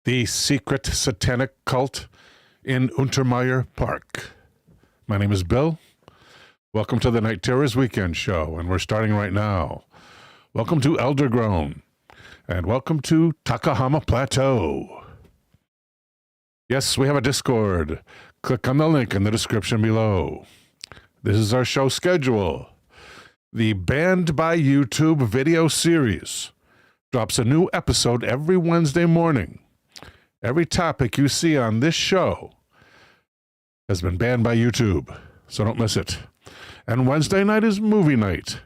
The secret satanic cult in Untermyer Park. My name is Bill. Welcome to the Night Terrors Weekend Show, and we're starting right now. Welcome to Eldergrown, and welcome to Takahama Plateau. Yes, we have a Discord. Click on the link in the description below. This is our show schedule. The Banned by YouTube video series drops a new episode every Wednesday morning. Every topic you see on this show has been banned by YouTube, so don't miss it. And Wednesday night is movie night,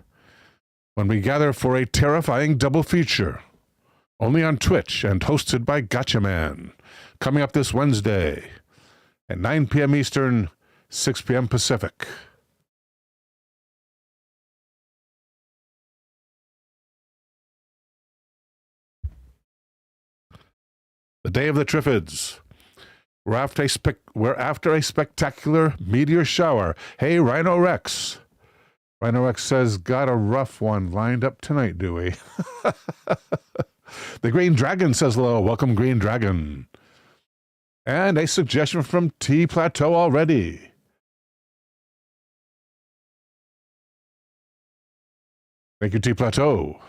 when we gather for a terrifying double feature, only on Twitch and hosted by Gotchaman, coming up this Wednesday at 9 p.m. Eastern, 6 p.m. Pacific. The Day of the Triffids. We're after a spectacular meteor shower. Hey, Rhino Rex. Rhino Rex says, got a rough one lined up tonight, do we? The Green Dragon says hello. Welcome, Green Dragon. And a suggestion from T Plateau already. Thank you, T Plateau.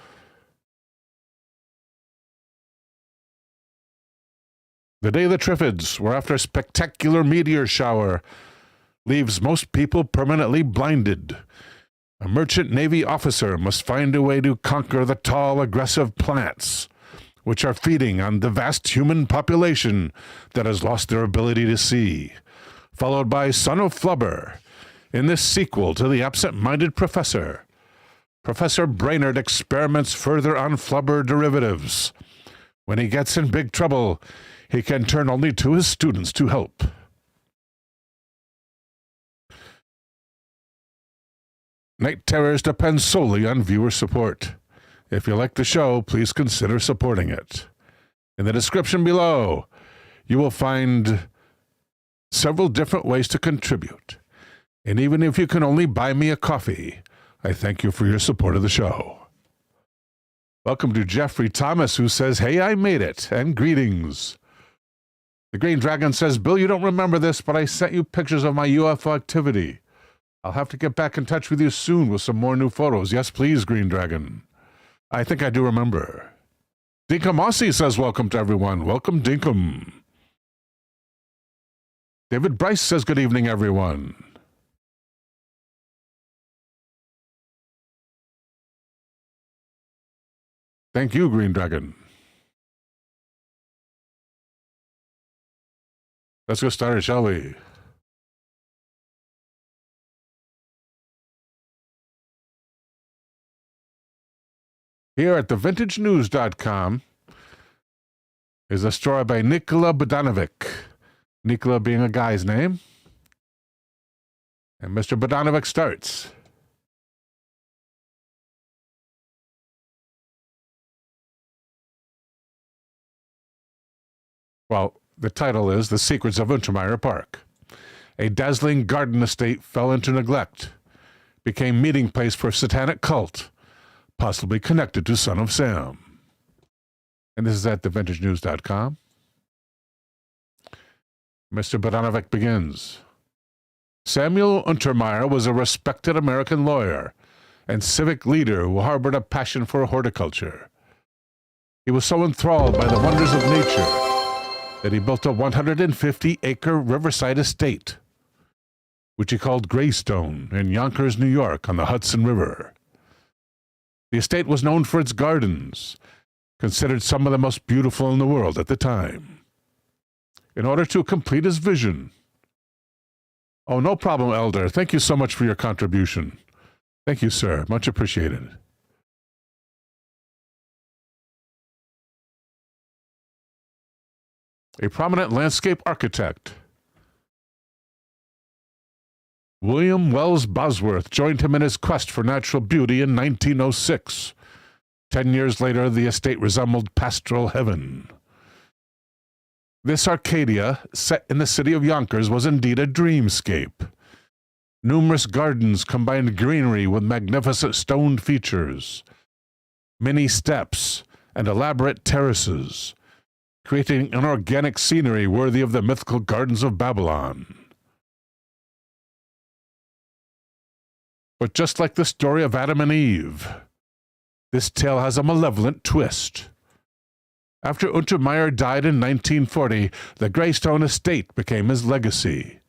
The Day of the Triffids, where after a spectacular meteor shower leaves most people permanently blinded, a merchant navy officer must find a way to conquer the tall, aggressive plants, which are feeding on the vast human population that has lost their ability to see, followed by Son of Flubber. In this sequel to The Absent-Minded Professor, Professor Brainerd experiments further on Flubber derivatives. When he gets in big trouble, he can turn only to his students to help. Night Terrors depends solely on viewer support. If you like the show, please consider supporting it. In the description below, you will find several different ways to contribute. And even if you can only buy me a coffee, I thank you for your support of the show. Welcome to Jeffrey Thomas, who says, hey, I made it, and greetings. The Green Dragon says, Bill, you don't remember this, but I sent you pictures of my UFO activity. I'll have to get back in touch with you soon with some more new photos. Yes, please, Green Dragon. I think I do remember. Dinkum Aussie says, welcome to everyone. Welcome, Dinkum. David Bryce says, good evening, everyone. Thank you, Green Dragon. Let's get started, shall we? Here at thevintagenews.com is a story by Nikola Bodanovic. Nikola being a guy's name. And Mr. Bodanovic starts. Well, the title is The Secrets of Untermyer Park. A dazzling garden estate fell into neglect, became meeting place for a satanic cult, possibly connected to Son of Sam. And this is at thevintagenews.com. Mr. Bodanovic begins. Samuel Untermyer was a respected American lawyer and civic leader who harbored a passion for horticulture. He was so enthralled by the wonders of nature that he built a 150-acre riverside estate, which he called Greystone, in Yonkers, New York, on the Hudson River. The estate was known for its gardens, considered some of the most beautiful in the world at the time. In order to complete his vision... Oh, no problem, Elder. Thank you so much for your contribution. Thank you, sir. Much appreciated. A prominent landscape architect, William Wells Bosworth, joined him in his quest for natural beauty in 1906. 10 years later, the estate resembled pastoral heaven. This Arcadia, set in the city of Yonkers, was indeed a dreamscape. Numerous gardens combined greenery with magnificent stone features, many steps, and elaborate terraces, creating an organic scenery worthy of the mythical gardens of Babylon. But just like the story of Adam and Eve, this tale has a malevolent twist. After Untermyer died in 1940, the Greystone estate became his legacy.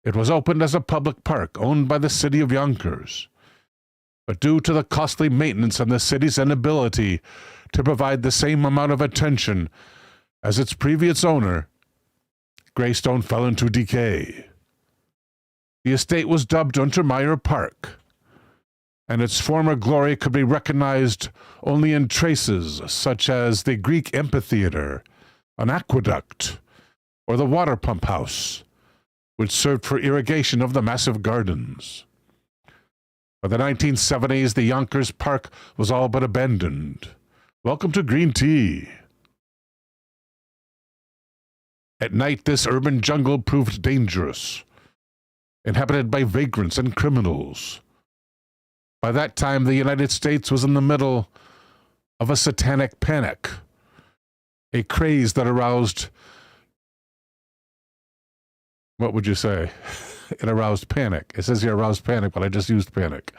It was opened as a public park owned by the City of Yonkers. But due to the costly maintenance and the city's inability to provide the same amount of attention as its previous owner, Greystone fell into decay. The estate was dubbed Untermyer Park, and its former glory could be recognized only in traces such as the Greek amphitheater, an aqueduct, or the water pump house, which served for irrigation of the massive gardens. By the 1970s, the Yonkers Park was all but abandoned. Welcome to green tea. At night, this urban jungle proved dangerous, inhabited by vagrants and criminals. By that time, the United States was in the middle of a satanic panic, a craze that aroused, what would you say? It aroused panic. It says here aroused panic, but I just used panic.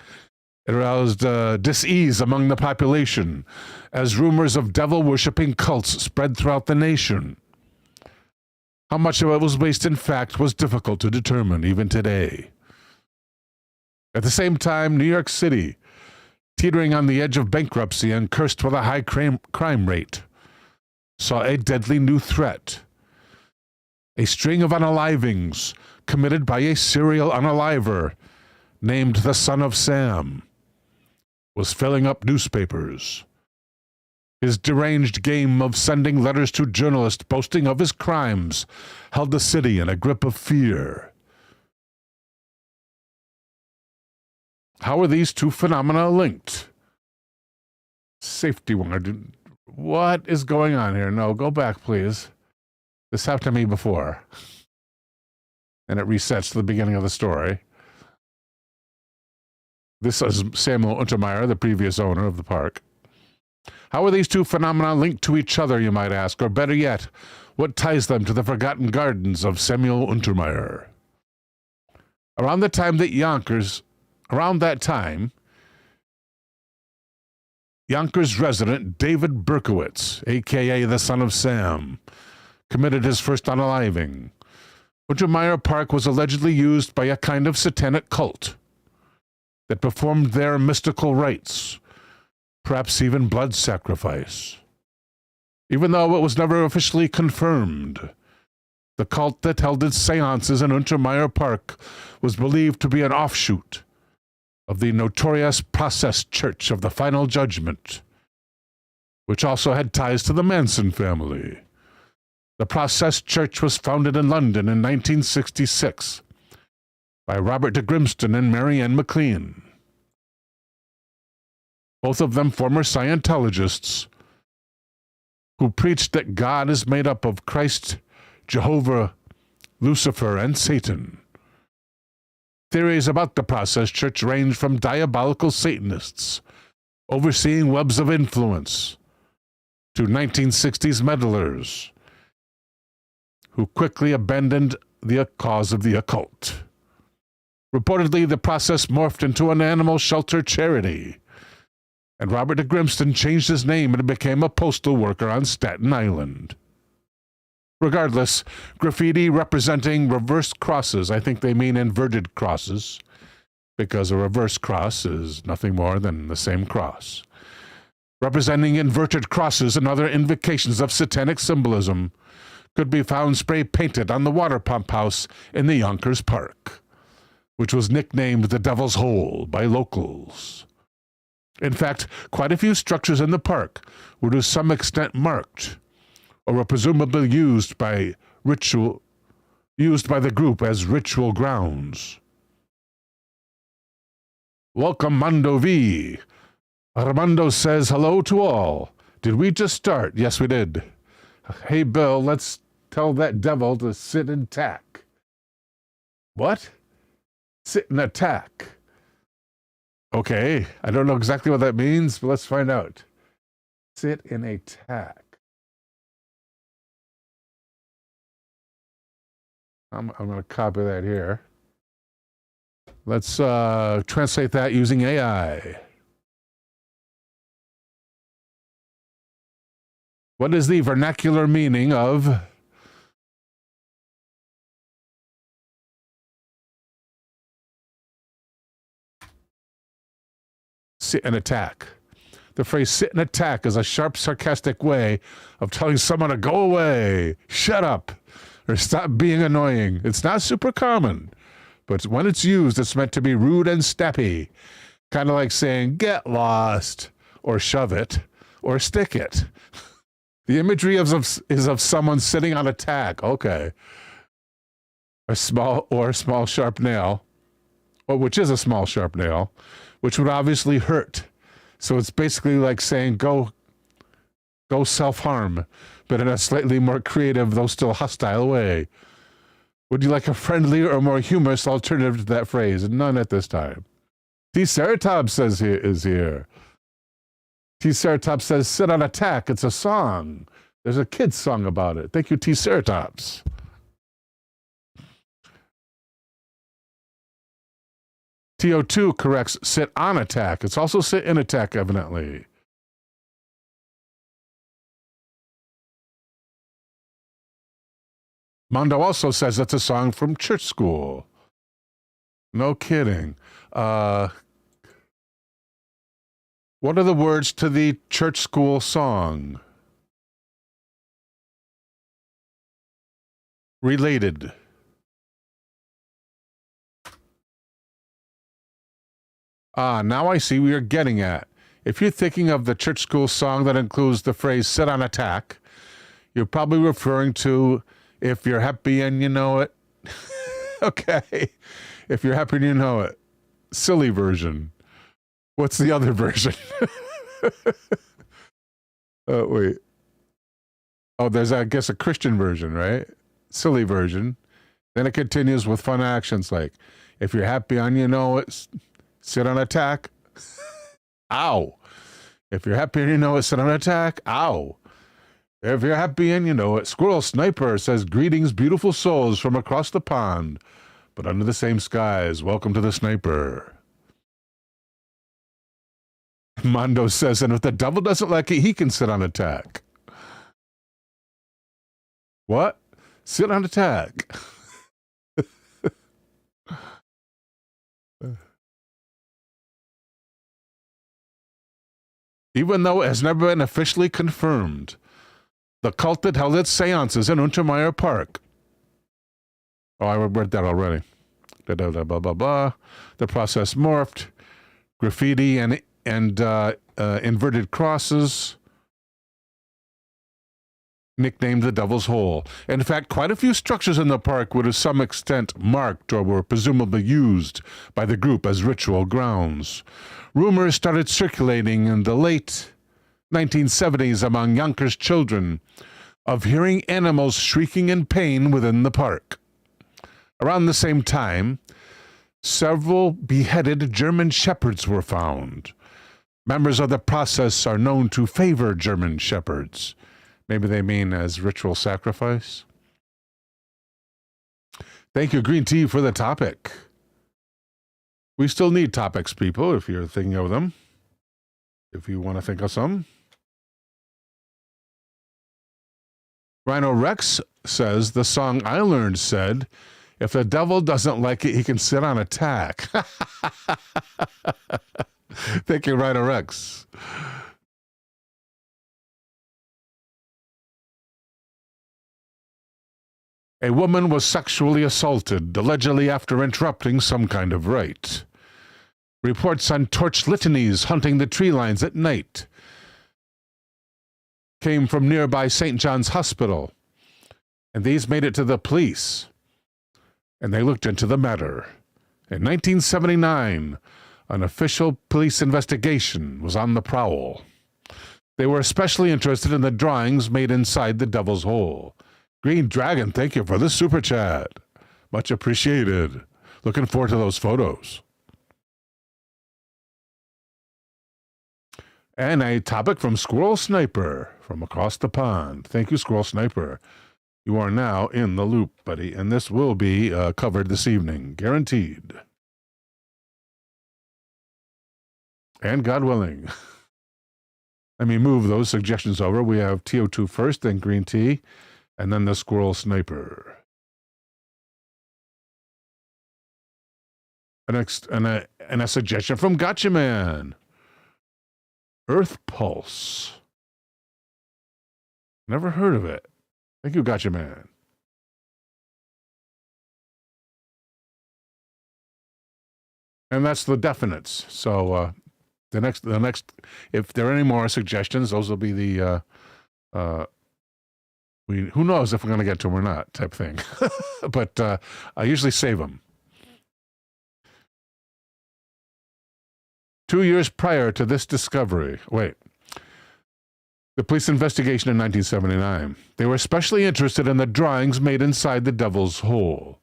It aroused dis-ease among the population as rumors of devil-worshipping cults spread throughout the nation. How much of it was based in fact was difficult to determine even today. At the same time, New York City, teetering on the edge of bankruptcy and cursed with a high crime rate, saw a deadly new threat. A string of unalivings committed by a serial unaliver named the Son of Sam was filling up newspapers. His deranged game of sending letters to journalists boasting of his crimes held the city in a grip of fear. How are these two phenomena linked? Safety warning. What is going on here? No, go back, please. This happened to me before. And it resets to the beginning of the story. This is Samuel Untermyer, the previous owner of the park. How are these two phenomena linked to each other, you might ask? Or better yet, what ties them to the forgotten gardens of Samuel Untermyer? Around that time, Yonkers resident David Berkowitz, a.k.a. the Son of Sam, committed his first unaliving. Untermyer Park was allegedly used by a kind of satanic cult that performed their mystical rites, perhaps even blood sacrifice. Even though it was never officially confirmed, the cult that held its seances in Untermyer Park was believed to be an offshoot of the notorious Process Church of the Final Judgment, which also had ties to the Manson family. The Process Church was founded in London in 1966 by Robert de Grimston and Mary Ann McLean, both of them former Scientologists who preached that God is made up of Christ, Jehovah, Lucifer, and Satan. Theories about the Process Church range from diabolical Satanists overseeing webs of influence to 1960s meddlers who quickly abandoned the cause of the occult. Reportedly, the process morphed into an animal shelter charity, and Robert de Grimston changed his name and became a postal worker on Staten Island. Regardless, graffiti representing reversed crosses, I think they mean inverted crosses, because a reverse cross is nothing more than the same cross, representing inverted crosses and other invocations of satanic symbolism, could be found spray-painted on the water pump house in the Yonkers Park, which was nicknamed the Devil's Hole by locals. In fact, quite a few structures in the park were to some extent marked, or were presumably used by the group as ritual grounds. Welcome, Mondo V. Armando says hello to all. Did we just start? Yes, we did. Hey, Bill, let's tell that devil to sit and tack. What? Sit and attack. Okay, I don't know exactly what that means, but let's find out. Sit and attack. I'm going to copy that here. Let's translate that using AI. What is the vernacular meaning of sit and attack? The phrase sit and attack is a sharp, sarcastic way of telling someone to go away, shut up, or stop being annoying. It's not super common, but when it's used, it's meant to be rude and snappy. Kind of like saying, get lost, or shove it, or stick it. The imagery is of someone sitting on a tack. Okay. A small sharp nail, which is a small sharp nail, which would obviously hurt. So it's basically like saying go self-harm, but in a slightly more creative, though still hostile way. Would you like a friendlier or more humorous alternative to that phrase? None at this time. T-Ceratops is here. T-Ceratops says, sit on a tack. It's a song. There's a kid's song about it. Thank you, T-Ceratops. TO2 corrects sit on attack. It's also sit in attack, evidently. Mondo also says that's a song from church school. No kidding. What are the words to the church school song? Related. Now I see what you're getting at. If you're thinking of the church school song that includes the phrase sit on attack, you're probably referring to if you're happy and you know it. Okay. If you're happy and you know it. Silly version. What's the other version? Oh, wait. Oh, there's, I guess, a Christian version, right? Silly version. Then it continues with fun actions like, if you're happy and you know it, sit on attack. Ow. If you're happy and you know it, sit on attack. Ow. If you're happy and you know it, Squirrel Sniper says, greetings, beautiful souls from across the pond, but under the same skies. Welcome to the sniper. Mondo says, and if the devil doesn't like it, he can sit on attack. What? Sit on attack. Even though it has never been officially confirmed, the cult that held its seances in Untermyer Park. Oh, I read that already. Blah, blah, blah, blah. The process morphed. Graffiti and inverted crosses. Nicknamed the Devil's Hole. In fact, quite a few structures in the park were to some extent marked or were presumably used by the group as ritual grounds. Rumors started circulating in the late 1970s among Yonkers children of hearing animals shrieking in pain within the park. Around the same time, several beheaded German shepherds were found. Members of the process are known to favor German shepherds. Maybe they mean as ritual sacrifice. Thank you, Green Tea, for the topic. We still need topics, people, if you're thinking of them. If you want to think of some. Rhino Rex says, the song I learned said, if the devil doesn't like it, he can sit on attack. Thank you, Rhino Rex. A woman was sexually assaulted, allegedly after interrupting some kind of rite. Reports on torch litanies hunting the tree lines at night came from nearby St. John's Hospital, and these made it to the police, and they looked into the matter. In 1979, an official police investigation was on the prowl. They were especially interested in the drawings made inside the Devil's Hole. Green Dragon, thank you for the super chat. Much appreciated. Looking forward to those photos. And a topic from Squirrel Sniper from across the pond. Thank you, Squirrel Sniper. You are now in the loop, buddy, and this will be covered this evening, guaranteed. And God willing. Let me move those suggestions over. We have TO2 first, then Green Tea, and then the Squirrel Sniper. And a suggestion from Gotcha Man. Earth Pulse. Never heard of it. Thank you, Gotcha Man. And that's the definites. So the next, if there are any more suggestions, those will be the who knows if we're going to get to them or not type thing. But I usually save them. 2 years prior to this discovery, the police investigation in 1979, they were especially interested in the drawings made inside the Devil's Hole.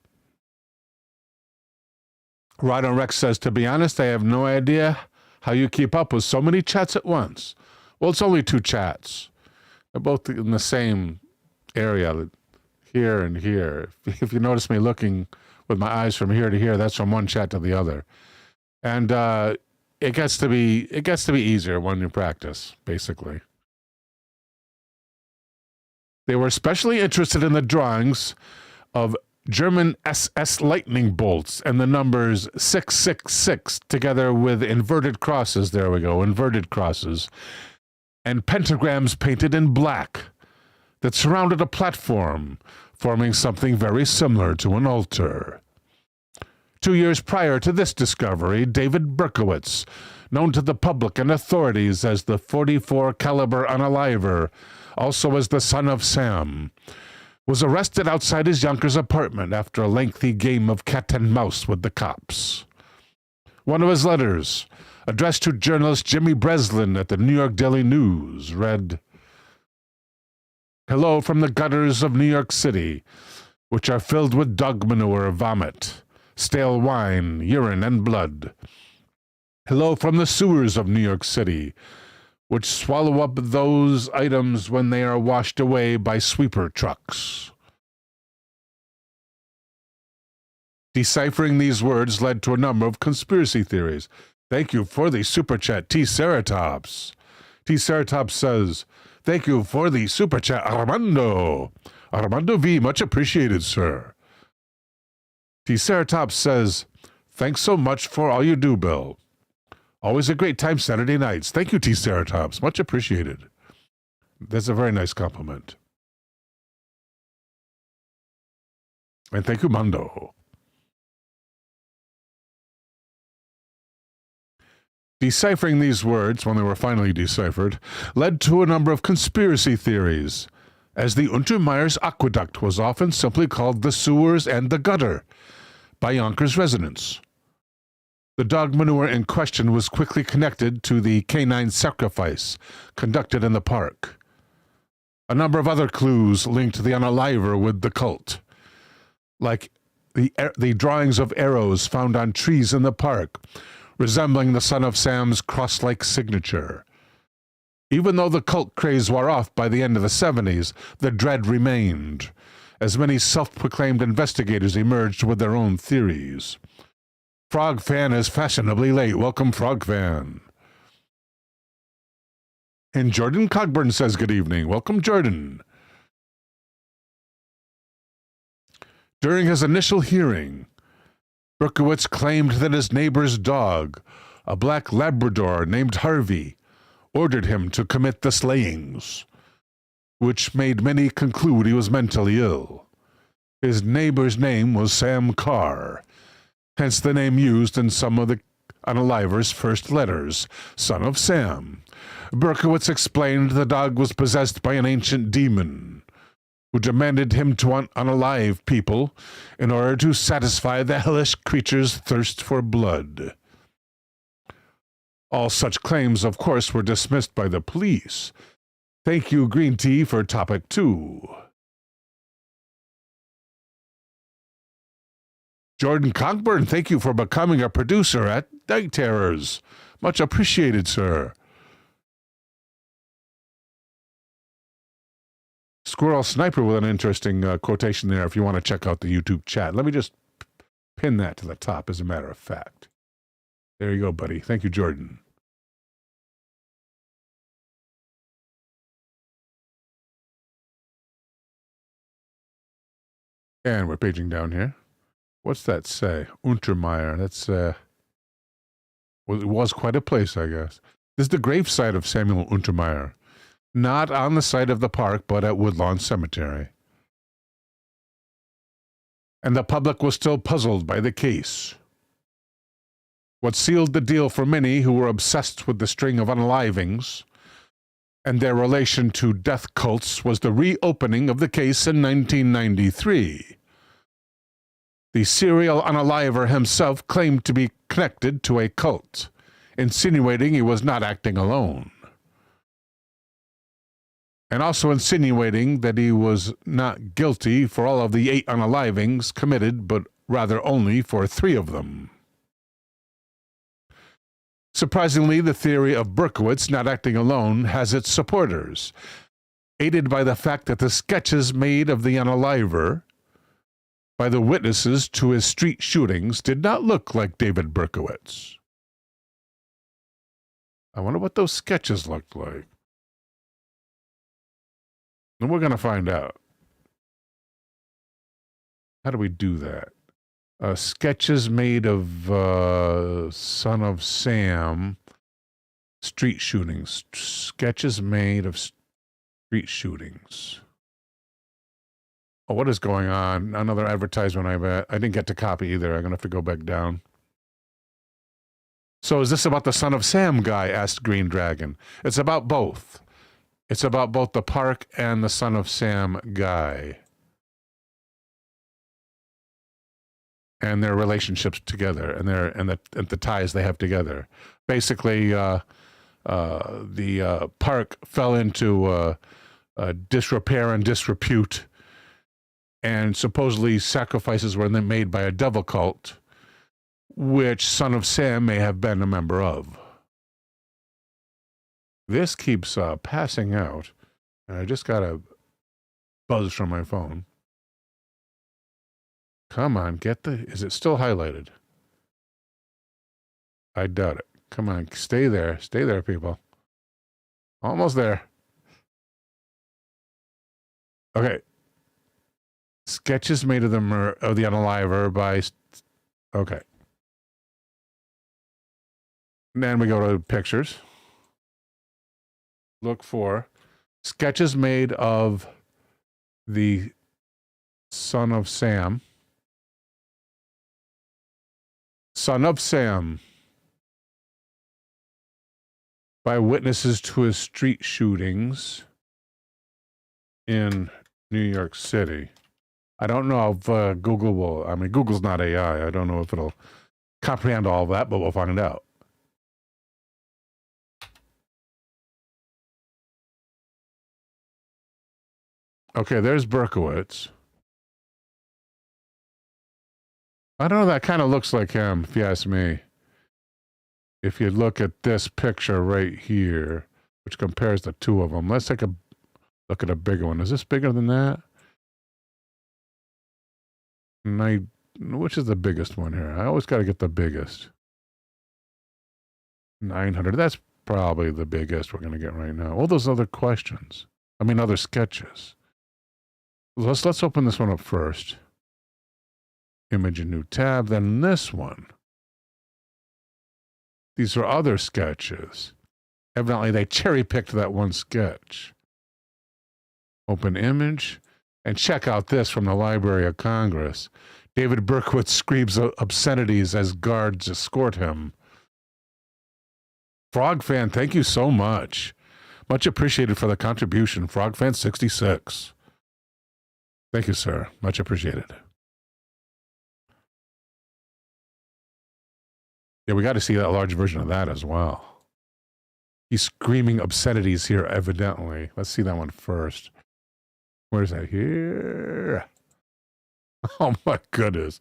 Rhino Rex says, to be honest, I have no idea how you keep up with so many chats at once. Well, it's only 2 chats. They're both in the same area, here and here. If you notice me looking with my eyes from here to here, that's from one chat to the other. And it gets to be easier when you practice, basically. They were especially interested in the drawings of German SS lightning bolts and the numbers 666 together with inverted crosses, there we go, inverted crosses, and pentagrams painted in black that surrounded a platform, forming something very similar to an altar. 2 years prior to this discovery, David Berkowitz, known to the public and authorities as the .44 caliber unaliver, also as the Son of Sam, was arrested outside his Yonkers apartment after a lengthy game of cat and mouse with the cops. One of his letters, addressed to journalist Jimmy Breslin at the New York Daily News, read, "Hello from the gutters of New York City, which are filled with dog manure, vomit, stale wine, urine, and blood. Hello from the sewers of New York City, which swallow up those items when they are washed away by sweeper trucks." Deciphering these words led to a number of conspiracy theories. Thank you for the super chat, T. Ceratops. T. Ceratops says, thank you for the super chat, Armando. Armando V, much appreciated, sir. T. Ceratops says, thanks so much for all you do, Bill. Always a great time Saturday nights. Thank you, T. Ceratops. Much appreciated. That's a very nice compliment. And thank you, Mando. Deciphering these words, when they were finally deciphered, led to a number of conspiracy theories, as the Untermyer's aqueduct was often simply called the sewers and the gutter by Yonkers residents. The dog manure in question was quickly connected to the canine sacrifice conducted in the park. A number of other clues linked the unaliver with the cult, like the drawings of arrows found on trees in the park, resembling the Son of Sam's cross-like signature. Even though the cult craze wore off by the end of the 70s, the dread remained, as many self-proclaimed investigators emerged with their own theories. Frog Fan is fashionably late. Welcome, Frog Fan. And Jordan Cogburn says good evening. Welcome, Jordan. During his initial hearing, Berkowitz claimed that his neighbor's dog, a black Labrador named Harvey, ordered him to commit the slayings, which made many conclude he was mentally ill. His neighbor's name was Sam Carr, hence the name used in some of the unaliver's first letters, Son of Sam. Berkowitz explained the dog was possessed by an ancient demon, who demanded him to unalive people in order to satisfy the hellish creature's thirst for blood. All such claims, of course, were dismissed by the police. Thank you, Green Tea, for topic 2. Jordan Cockburn, thank you for becoming a producer at Night Terrors. Much appreciated, sir. Squirrel Sniper with an interesting quotation there if you want to check out the YouTube chat. Let me just pin that to the top, as a matter of fact. There you go, buddy. Thank you, Jordan. And we're paging down here. What's that say? Untermyer. That's, well, it was quite a place, I guess. This is the gravesite of Samuel Untermyer. Not on the site of the park, but at Woodlawn Cemetery. And the public was still puzzled by the case. What sealed the deal for many who were obsessed with the string of unalivings and their relation to death cults was the reopening of the case in 1993. The serial unaliver himself claimed to be connected to a cult, insinuating he was not acting alone, and also insinuating that he was not guilty for all of the 8 unalivings committed, but rather only for 3 of them. Surprisingly, the theory of Berkowitz not acting alone has its supporters, aided by the fact that the sketches made of the unaliver by the witnesses to his street shootings did not look like David Berkowitz. I wonder what those sketches looked like. And we're going to find out. How do we do that? Sketches made of Son of Sam, street shootings. Sketches made of street shootings. Oh, what is going on? Another advertisement, I bet. I didn't get to copy either. I'm going to have to go back down. So is this about the Son of Sam guy? Asked Green Dragon. It's about both. It's about both the park and the Son of Sam guy. And their relationships together, and the ties they have together. Basically, the park fell into disrepair and disrepute, and supposedly sacrifices were then made by a devil cult, which Son of Sam may have been a member of. This keeps passing out, and I just got a buzz from my phone. Come on, is it still highlighted? I doubt it. Come on, stay there, people. Almost there. Okay. Sketches made of the unaliver by... Okay. And then we go to pictures. Look for sketches made of the Son of Sam. Son of Sam. By witnesses to his street shootings in New York City. I don't know if Google will... I mean, Google's not AI. I don't know if it'll comprehend all of that, but we'll find out. Okay, there's Berkowitz. I don't know, that kind of looks like him, if you ask me. If you look at this picture right here, which compares the 2 of them. Let's take a look at a bigger one. Is this bigger than that? Which is the biggest one here? I always got to get the biggest. 900. That's probably the biggest we're going to get right now. All those other questions. I mean, other sketches. Let's open this one up first. Image a new tab, then this one. These are other sketches. Evidently, they cherry-picked that one sketch. Open image, and check out this from the Library of Congress. David Berkowitz screams obscenities as guards escort him. Frog Fan, thank you so much. Much appreciated for the contribution. Frog Fan 66. Thank you, sir. Much appreciated. Yeah, we got to see that large version of that as well. He's screaming obscenities here, evidently. Let's see that one first. Where's that? Here. Oh, my goodness.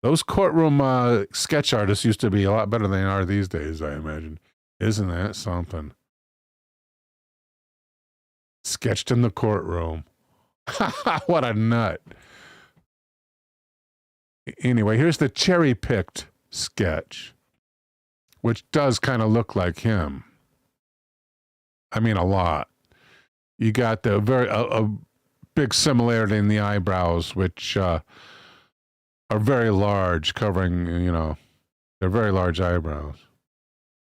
Those courtroom sketch artists used to be a lot better than they are these days, I imagine. Isn't that something? Sketched in the courtroom. What a nut. Anyway, here's the cherry-picked sketch, which does kind of look like him. I mean, a lot. You got the a big similarity in the eyebrows, which are very large, covering, you know, they're very large eyebrows,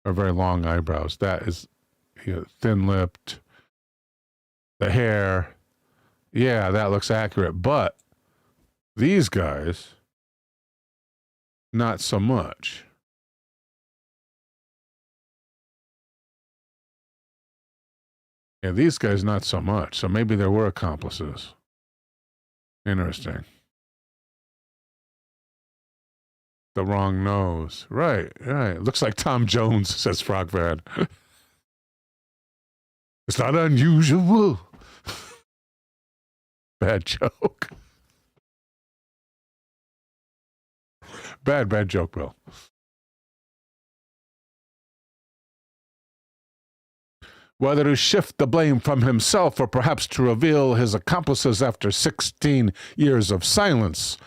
or very long eyebrows. That is, you know, thin-lipped. The hair, yeah, that looks accurate. But these guys, not so much. Yeah, these guys, not so much. So maybe there were accomplices. Interesting. The wrong nose. Right, right. Looks like Tom Jones, says Frogman. It's not unusual. Bad joke. Bad joke, Bill. Whether to shift the blame from himself or perhaps to reveal his accomplices after 16 years of silence,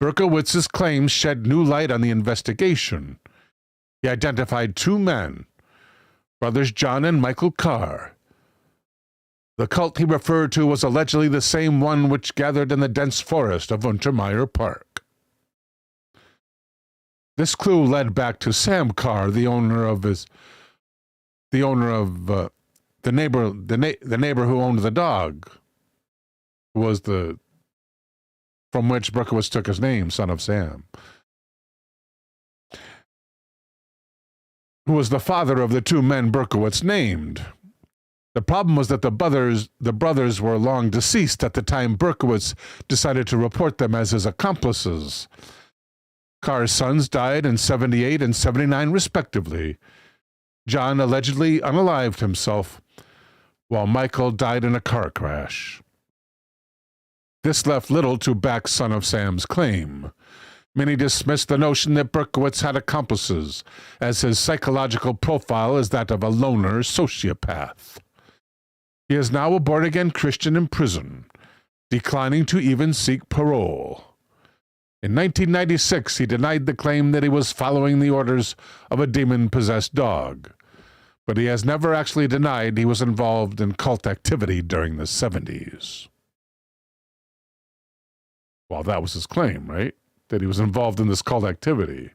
Berkowitz's claims shed new light on the investigation. He identified two men, brothers John and Michael Carr. The cult he referred to was allegedly the same one which gathered in the dense forest of Untermyer Park. This clue led back to Sam Carr, the neighbor who owned the dog, was from which Berkowitz took his name, Son of Sam, who was the father of the two men Berkowitz named. The problem was that the brothers were long deceased at the time Berkowitz decided to report them as his accomplices. Carr's sons died in 78 and 79 respectively. John allegedly unalived himself, while Michael died in a car crash. This left little to back Son of Sam's claim. Many dismissed the notion that Berkowitz had accomplices, as his psychological profile is that of a loner sociopath. He is now a born-again Christian in prison, declining to even seek parole. In 1996, he denied the claim that he was following the orders of a demon-possessed dog, but he has never actually denied he was involved in cult activity during the 70s. Well, that was his claim, right? That he was involved in this cult activity.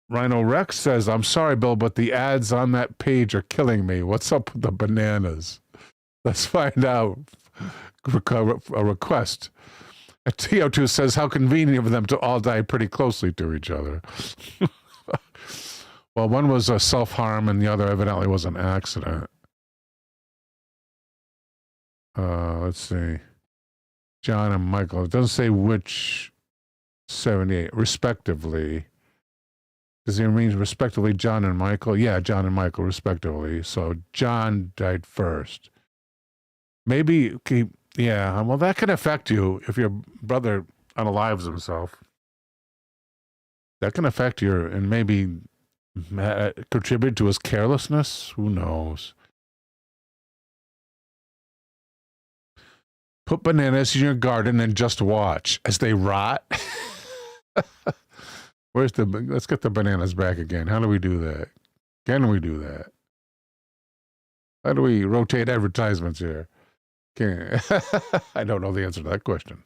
Rhino Rex says, I'm sorry, Bill, but the ads on that page are killing me. What's up with the bananas? Let's find out. A request. TO2 says, how convenient for them to all die pretty closely to each other. Well, one was a self-harm and the other evidently was an accident. Let's see. John and Michael. It doesn't say which 78, respectively. Does it mean respectively John and Michael? Yeah, John and Michael, respectively. So John died first. Maybe, yeah, well, that can affect you if your brother unalives himself. That can affect and maybe contribute to his carelessness. Who knows? Put bananas in your garden and just watch as they rot. Let's get the bananas back again. How do we do that? Can we do that? How do we rotate advertisements here? I don't know the answer to that question.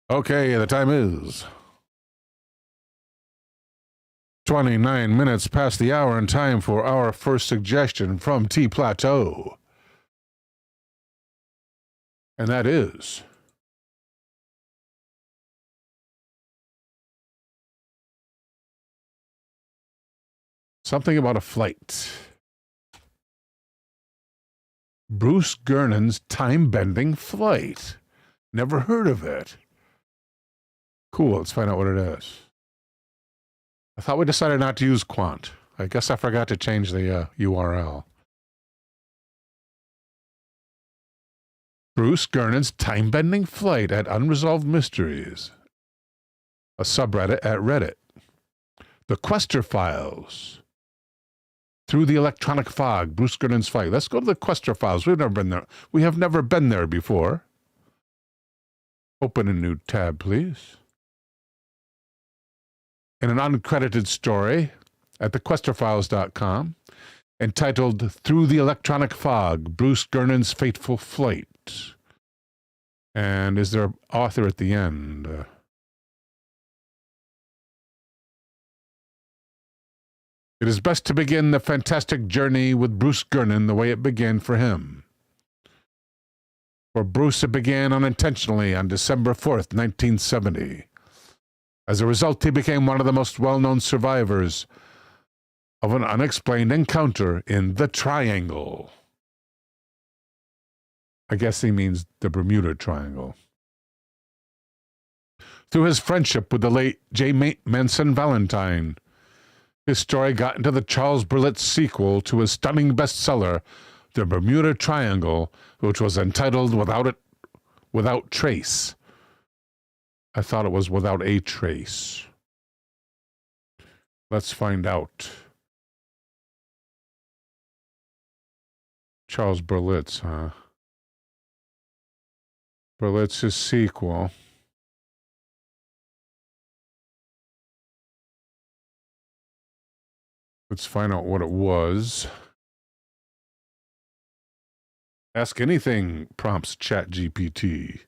Okay, the time is 29 minutes past the hour and time for our first suggestion from T Plateau. And that is something about a flight. Bruce Gernon's time-bending flight. Never heard of it. Cool, let's find out what it is. I thought we decided not to use Quant. I guess I forgot to change the URL. Bruce Gernon's time-bending flight at Unresolved Mysteries. A subreddit at Reddit. The Quester Files. Through the Electronic Fog, Bruce Gernon's flight. Let's go to the Quester Files. We've never been there. We have never been there before. Open a new tab, please. In an uncredited story at thequesterfiles.com entitled Through the Electronic Fog, Bruce Gernon's Fateful Flight. And is there an author at the end? It is best to begin the fantastic journey with Bruce Gernon the way it began for him. For Bruce, it began unintentionally on December 4th, 1970. As a result, he became one of the most well-known survivors of an unexplained encounter in the Triangle. I guess he means the Bermuda Triangle. Through his friendship with the late J. Manson Valentine, his story got into the Charles Berlitz sequel to his stunning bestseller, The Bermuda Triangle, which was entitled Without Trace. I thought it was Without a Trace. Let's find out. Charles Berlitz, huh? Berlitz's sequel. Let's find out what it was. Ask anything, prompts ChatGPT.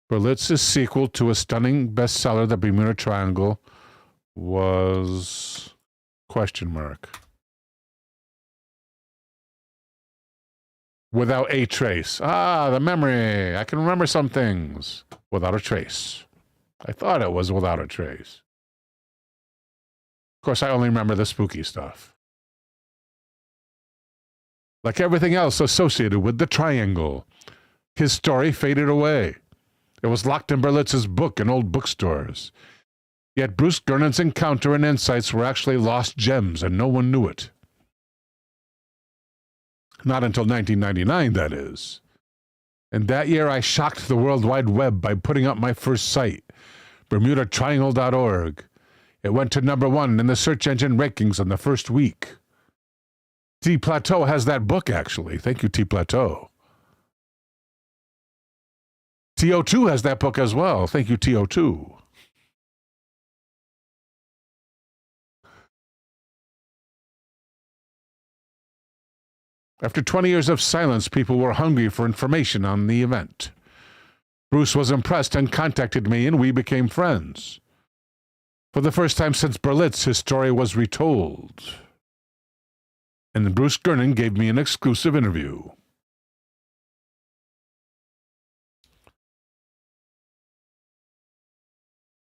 Berlitz's sequel to a stunning bestseller, The Bermuda Triangle, was... ? Without a trace. Ah, the memory. I can remember some things. Without a trace. I thought it was Without a Trace. Of course, I only remember the spooky stuff. Like everything else associated with the Triangle, his story faded away. It was locked in Berlitz's book in old bookstores. Yet Bruce Gernon's encounter and insights were actually lost gems, and no one knew it. Not until 1999, that is. And that year I shocked the World Wide Web by putting up my first site, BermudaTriangle.org. It went to #1 in the search engine rankings in the first week. T. Plateau has that book, actually. Thank you, T. Plateau. TO2 has that book as well. Thank you, TO2. After 20 years of silence, people were hungry for information on the event. Bruce was impressed and contacted me, and we became friends. For the first time since Berlitz, his story was retold. And Bruce Gernon gave me an exclusive interview.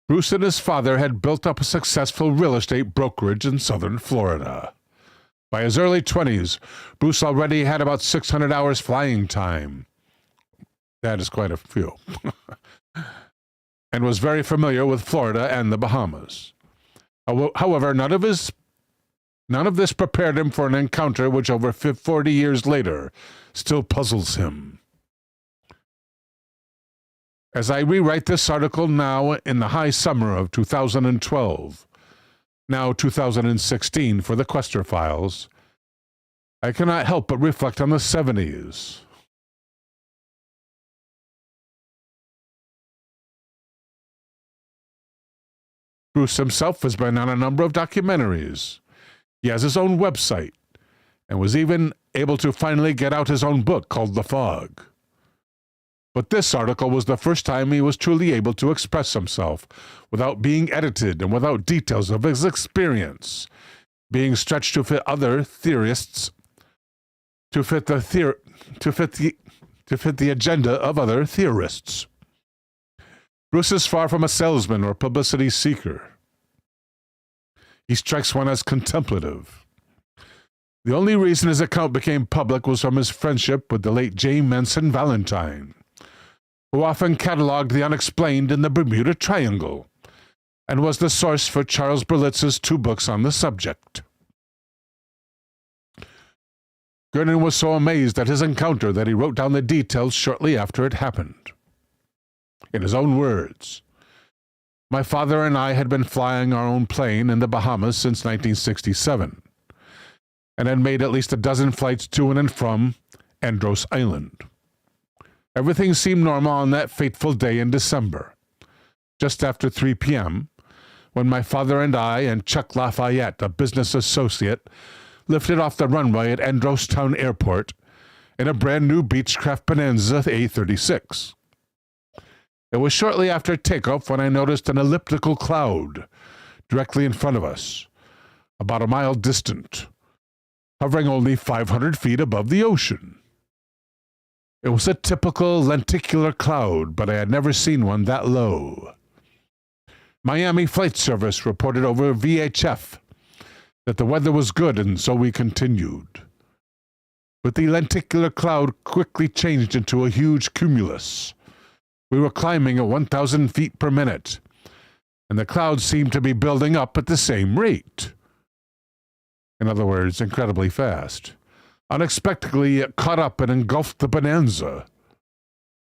Bruce and his father had built up a successful real estate brokerage in southern Florida. By his early 20s, Bruce already had about 600 hours flying time. That is quite a few. And was very familiar with Florida and the Bahamas. However, none of this prepared him for an encounter which over 40 years later still puzzles him. As I rewrite this article now in the high summer of 2012, now 2016 for the Quester Files, I cannot help but reflect on the 70s. Bruce himself has been on a number of documentaries. He has his own website, and was even able to finally get out his own book called The Fog. But this article was the first time he was truly able to express himself without being edited and without details of his experience, being stretched to fit other theorists, to fit the agenda of other theorists. Bruce is far from a salesman or publicity seeker. He strikes one as contemplative. The only reason his account became public was from his friendship with the late J. Manson Valentine, who often cataloged the unexplained in the Bermuda Triangle, and was the source for Charles Berlitz's 2 books on the subject. Gernon was so amazed at his encounter that he wrote down the details shortly after it happened. In his own words, "My father and I had been flying our own plane in the Bahamas since 1967, and had made at least a dozen flights to and from Andros Island. Everything seemed normal on that fateful day in December, just after 3 p.m., when my father and I and Chuck Lafayette, a business associate, lifted off the runway at Androstown Airport in a brand-new Beechcraft Bonanza A36. It was shortly after takeoff when I noticed an elliptical cloud directly in front of us, about a mile distant, hovering only 500 feet above the ocean. It was a typical lenticular cloud, but I had never seen one that low. Miami Flight Service reported over VHF that the weather was good, and so we continued. But the lenticular cloud quickly changed into a huge cumulus. We were climbing at 1,000 feet per minute, and the cloud seemed to be building up at the same rate. In other words, incredibly fast. Unexpectedly, it caught up and engulfed the Bonanza.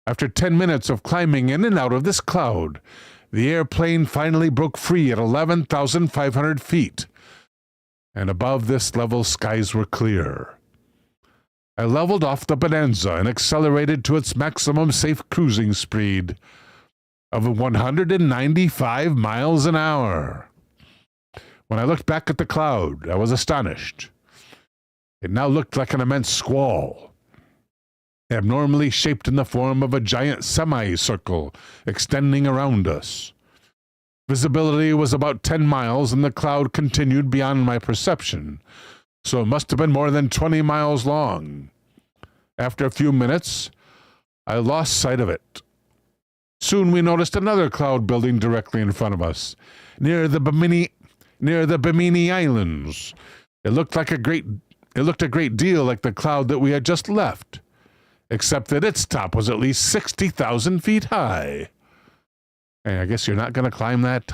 After 10 minutes of climbing in and out of this cloud, the airplane finally broke free at 11,500 feet, and above this level skies were clear. I leveled off the Bonanza and accelerated to its maximum safe cruising speed of 195 miles an hour. When I looked back at the cloud, I was astonished. It now looked like an immense squall, abnormally shaped in the form of a giant semicircle extending around us. Visibility was about 10 miles, and the cloud continued beyond my perception, so it must have been more than 20 miles long. After a few minutes, I lost sight of it. Soon we noticed another cloud building directly in front of us, near the Bimini Islands. It looked a great deal like the cloud that we had just left, except that its top was at least 60,000 feet high. And I guess you're not going to climb that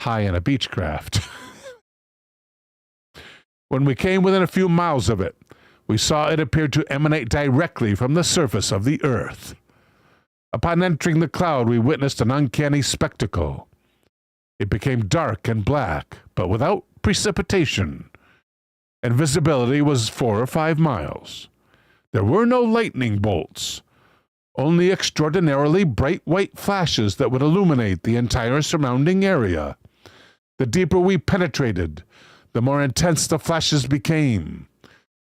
high in a Beechcraft. When we came within a few miles of it, we saw it appeared to emanate directly from the surface of the earth. Upon entering the cloud, we witnessed an uncanny spectacle. It became dark and black, but without precipitation, and visibility was 4 or 5 miles. There were no lightning bolts, only extraordinarily bright white flashes that would illuminate the entire surrounding area. The deeper we penetrated, the more intense the flashes became.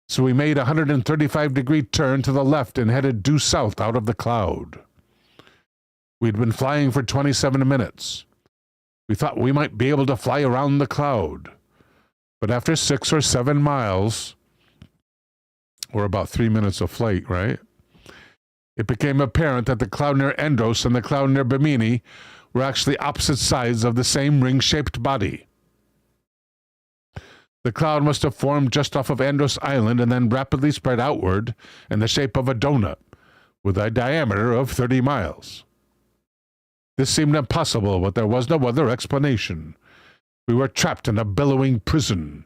So we made a 135-degree turn to the left and headed due south out of the cloud. We'd been flying for 27 minutes. We thought we might be able to fly around the cloud. But after 6 or 7 miles, or about 3 minutes of flight, right? It became apparent that the cloud near Andros and the cloud near Bimini were actually opposite sides of the same ring-shaped body. The cloud must have formed just off of Andros Island and then rapidly spread outward in the shape of a donut, with a diameter of 30 miles. This seemed impossible, but there was no other explanation. We were trapped in a billowing prison,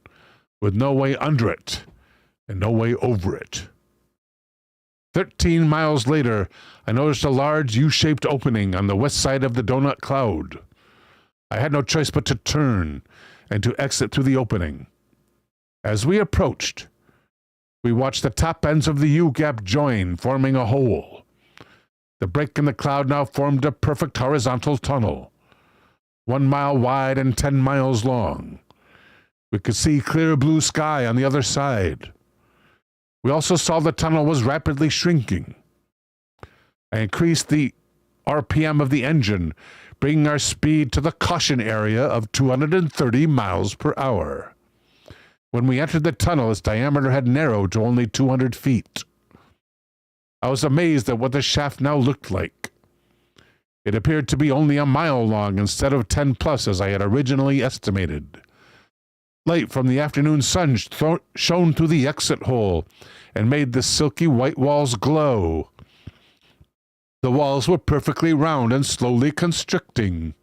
with no way under it and no way over it. 13 miles later, I noticed a large U-shaped opening on the west side of the donut cloud. I had no choice but to turn and to exit through the opening. As we approached, we watched the top ends of the U-gap join, forming a hole. The break in the cloud now formed a perfect horizontal tunnel, 1 mile wide and 10 miles long. We could see clear blue sky on the other side. We also saw the tunnel was rapidly shrinking. I increased the RPM of the engine, bringing our speed to the caution area of 230 miles per hour. When we entered the tunnel, its diameter had narrowed to only 200 feet. I was amazed at what the shaft now looked like. It appeared to be only a mile long instead of 10 plus as I had originally estimated. Light from the afternoon sun shone through the exit hole and made the silky white walls glow. The walls were perfectly round and slowly constricting.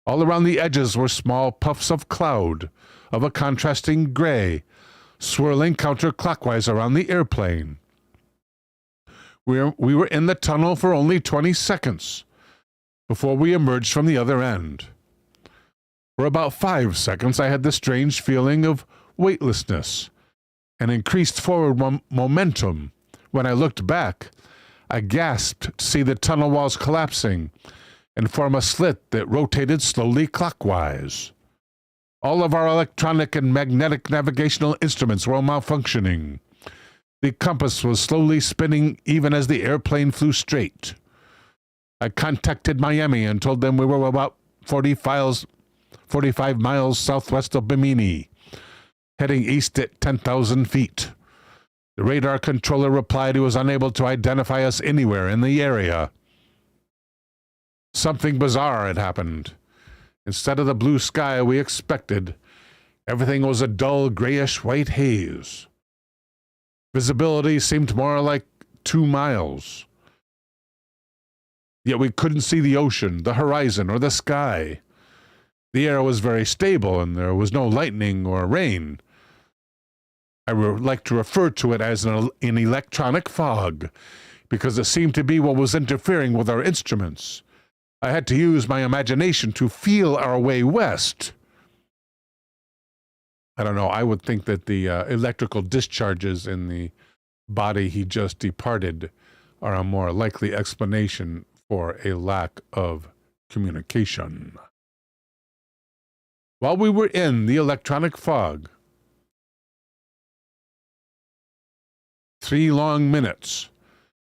All around the edges were small puffs of cloud of a contrasting gray, swirling counterclockwise around the airplane. We were in the tunnel for only 20 seconds before we emerged from the other end. For about 5 seconds, I had the strange feeling of weightlessness and increased forward momentum. When I looked back, I gasped to see the tunnel walls collapsing and form a slit that rotated slowly clockwise. All of our electronic and magnetic navigational instruments were malfunctioning. The compass was slowly spinning even as the airplane flew straight. I contacted Miami and told them we were about 45 miles southwest of Bimini, heading east at 10,000 feet. The radar controller replied he was unable to identify us anywhere in the area. Something bizarre had happened. Instead of the blue sky we expected, everything was a dull grayish-white haze. Visibility seemed more like 2 miles. Yet we couldn't see the ocean, the horizon, or the sky. The air was very stable, and there was no lightning or rain. I like to refer to it as an electronic fog, because it seemed to be what was interfering with our instruments. I had to use my imagination to feel our way west. I don't know, I would think that the electrical discharges in the body he just departed are a more likely explanation for a lack of communication. While we were in the electronic fog, 3 long minutes,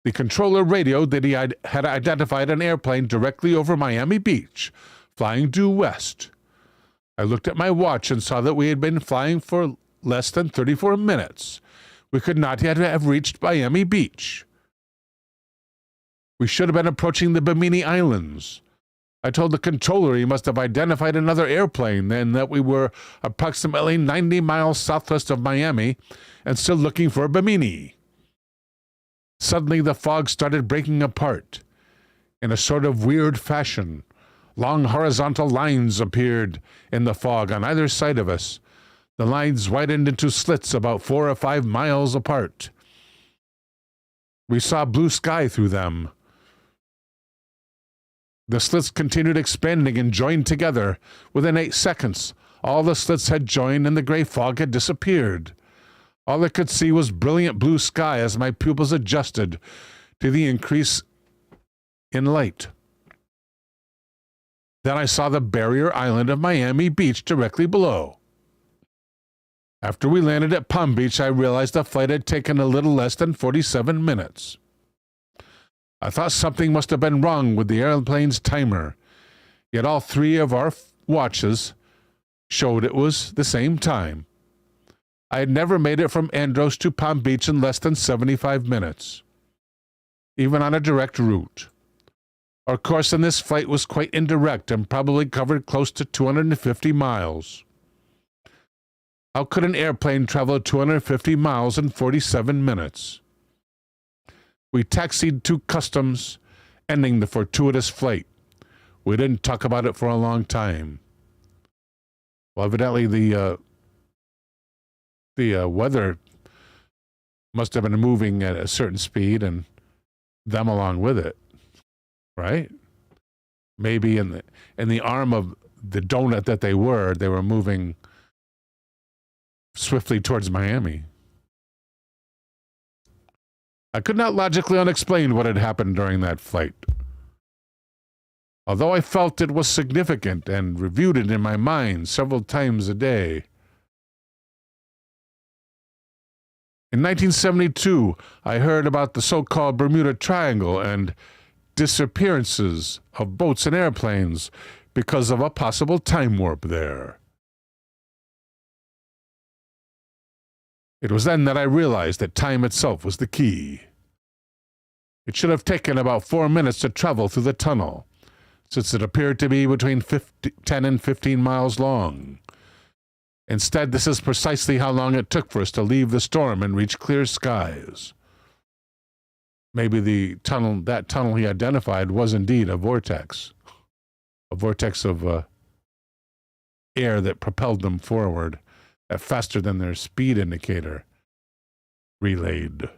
the controller radioed that he had identified an airplane directly over Miami Beach, flying due west. I looked at my watch and saw that we had been flying for less than 34 minutes. We could not yet have reached Miami Beach. We should have been approaching the Bimini Islands. I told the controller he must have identified another airplane, and that we were approximately 90 miles southwest of Miami and still looking for Bimini. Suddenly the fog started breaking apart. In a sort of weird fashion, long horizontal lines appeared in the fog on either side of us. The lines widened into slits about 4 or 5 miles apart. We saw blue sky through them. The slits continued expanding and joined together. Within 8 seconds, all the slits had joined and the gray fog had disappeared. All I could see was brilliant blue sky as my pupils adjusted to the increase in light. Then I saw the barrier island of Miami Beach directly below. After we landed at Palm Beach, I realized the flight had taken a little less than 47 minutes. I thought something must have been wrong with the airplane's timer, yet all 3 of our watches showed it was the same time. I had never made it from Andros to Palm Beach in less than 75 minutes, even on a direct route. Our course in this flight was quite indirect and probably covered close to 250 miles. How could an airplane travel 250 miles in 47 minutes? We taxied to customs, ending the fortuitous flight. We didn't talk about it for a long time. Well, evidently the weather must have been moving at a certain speed and them along with it, right? Maybe in the arm of the donut that they were moving swiftly towards Miami. I could not logically unexplain what had happened during that flight. Although I felt it was significant and reviewed it in my mind several times a day. In 1972, I heard about the so-called Bermuda Triangle and disappearances of boats and airplanes because of a possible time warp there. It was then that I realized that time itself was the key. It should have taken about 4 minutes to travel through the tunnel, since it appeared to be between 10 and 15 miles long. Instead, this is precisely how long it took for us to leave the storm and reach clear skies. Maybe that tunnel he identified was indeed a vortex of air that propelled them forward at faster than their speed indicator relayed.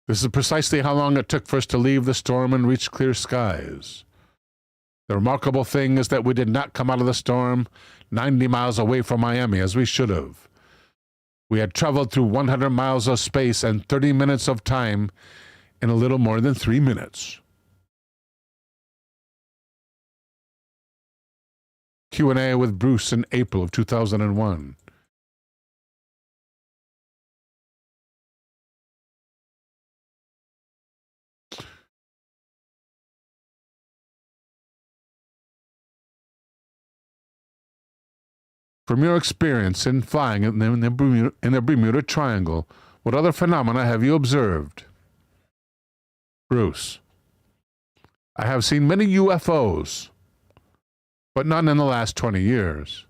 This is precisely how long it took for us to leave the storm and reach clear skies. The remarkable thing is that we did not come out of the storm 90 miles away from Miami as we should have. We had traveled through 100 miles of space and 30 minutes of time in a little more than 3 minutes. Q&A with Bruce in April of 2001. From your experience in flying in the Bermuda Triangle, what other phenomena have you observed? Bruce: I have seen many UFOs, but none in the last 20 years.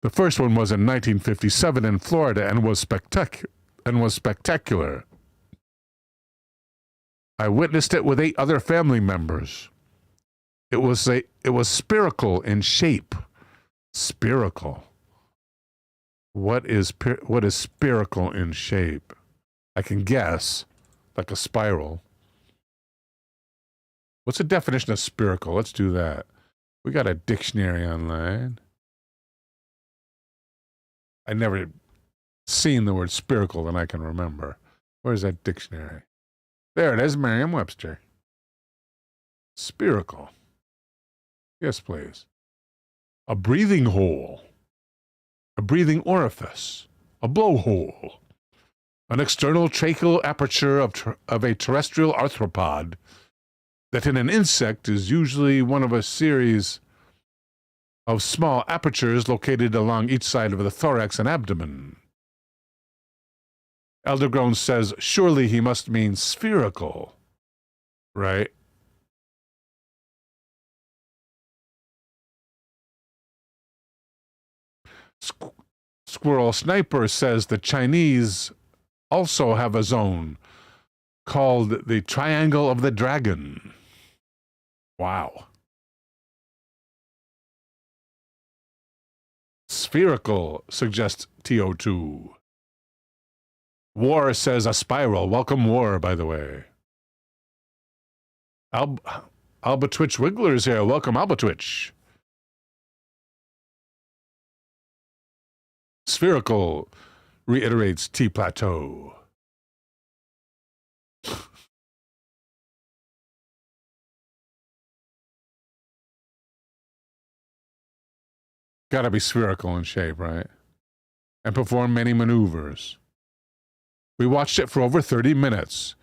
The first one was in 1957 in Florida and was spectacular. I witnessed it with 8 other family members. It was spherical in shape. Spherical. What is spherical in shape? I can guess, like a spiral. What's the definition of spherical? Let's do that. We got a dictionary online. I never seen the word spherical that I can remember. Where's that dictionary? There it is, Merriam-Webster. Spherical. Yes, please. A breathing hole, a breathing orifice, a blowhole, an external tracheal aperture of a terrestrial arthropod that in an insect is usually one of a series of small apertures located along each side of the thorax and abdomen. Eldergrown says, surely he must mean spherical, right? Squirrel Sniper says the Chinese also have a zone called the Triangle of the Dragon. Wow. Spherical, suggests TO2. War says a spiral. Welcome, War, by the way. Albatwitch Wiggler's here. Welcome, Albatwitch. Spherical, reiterates T-Plateau. Gotta be spherical in shape, right? And perform many maneuvers. We watched it for over 30 minutes,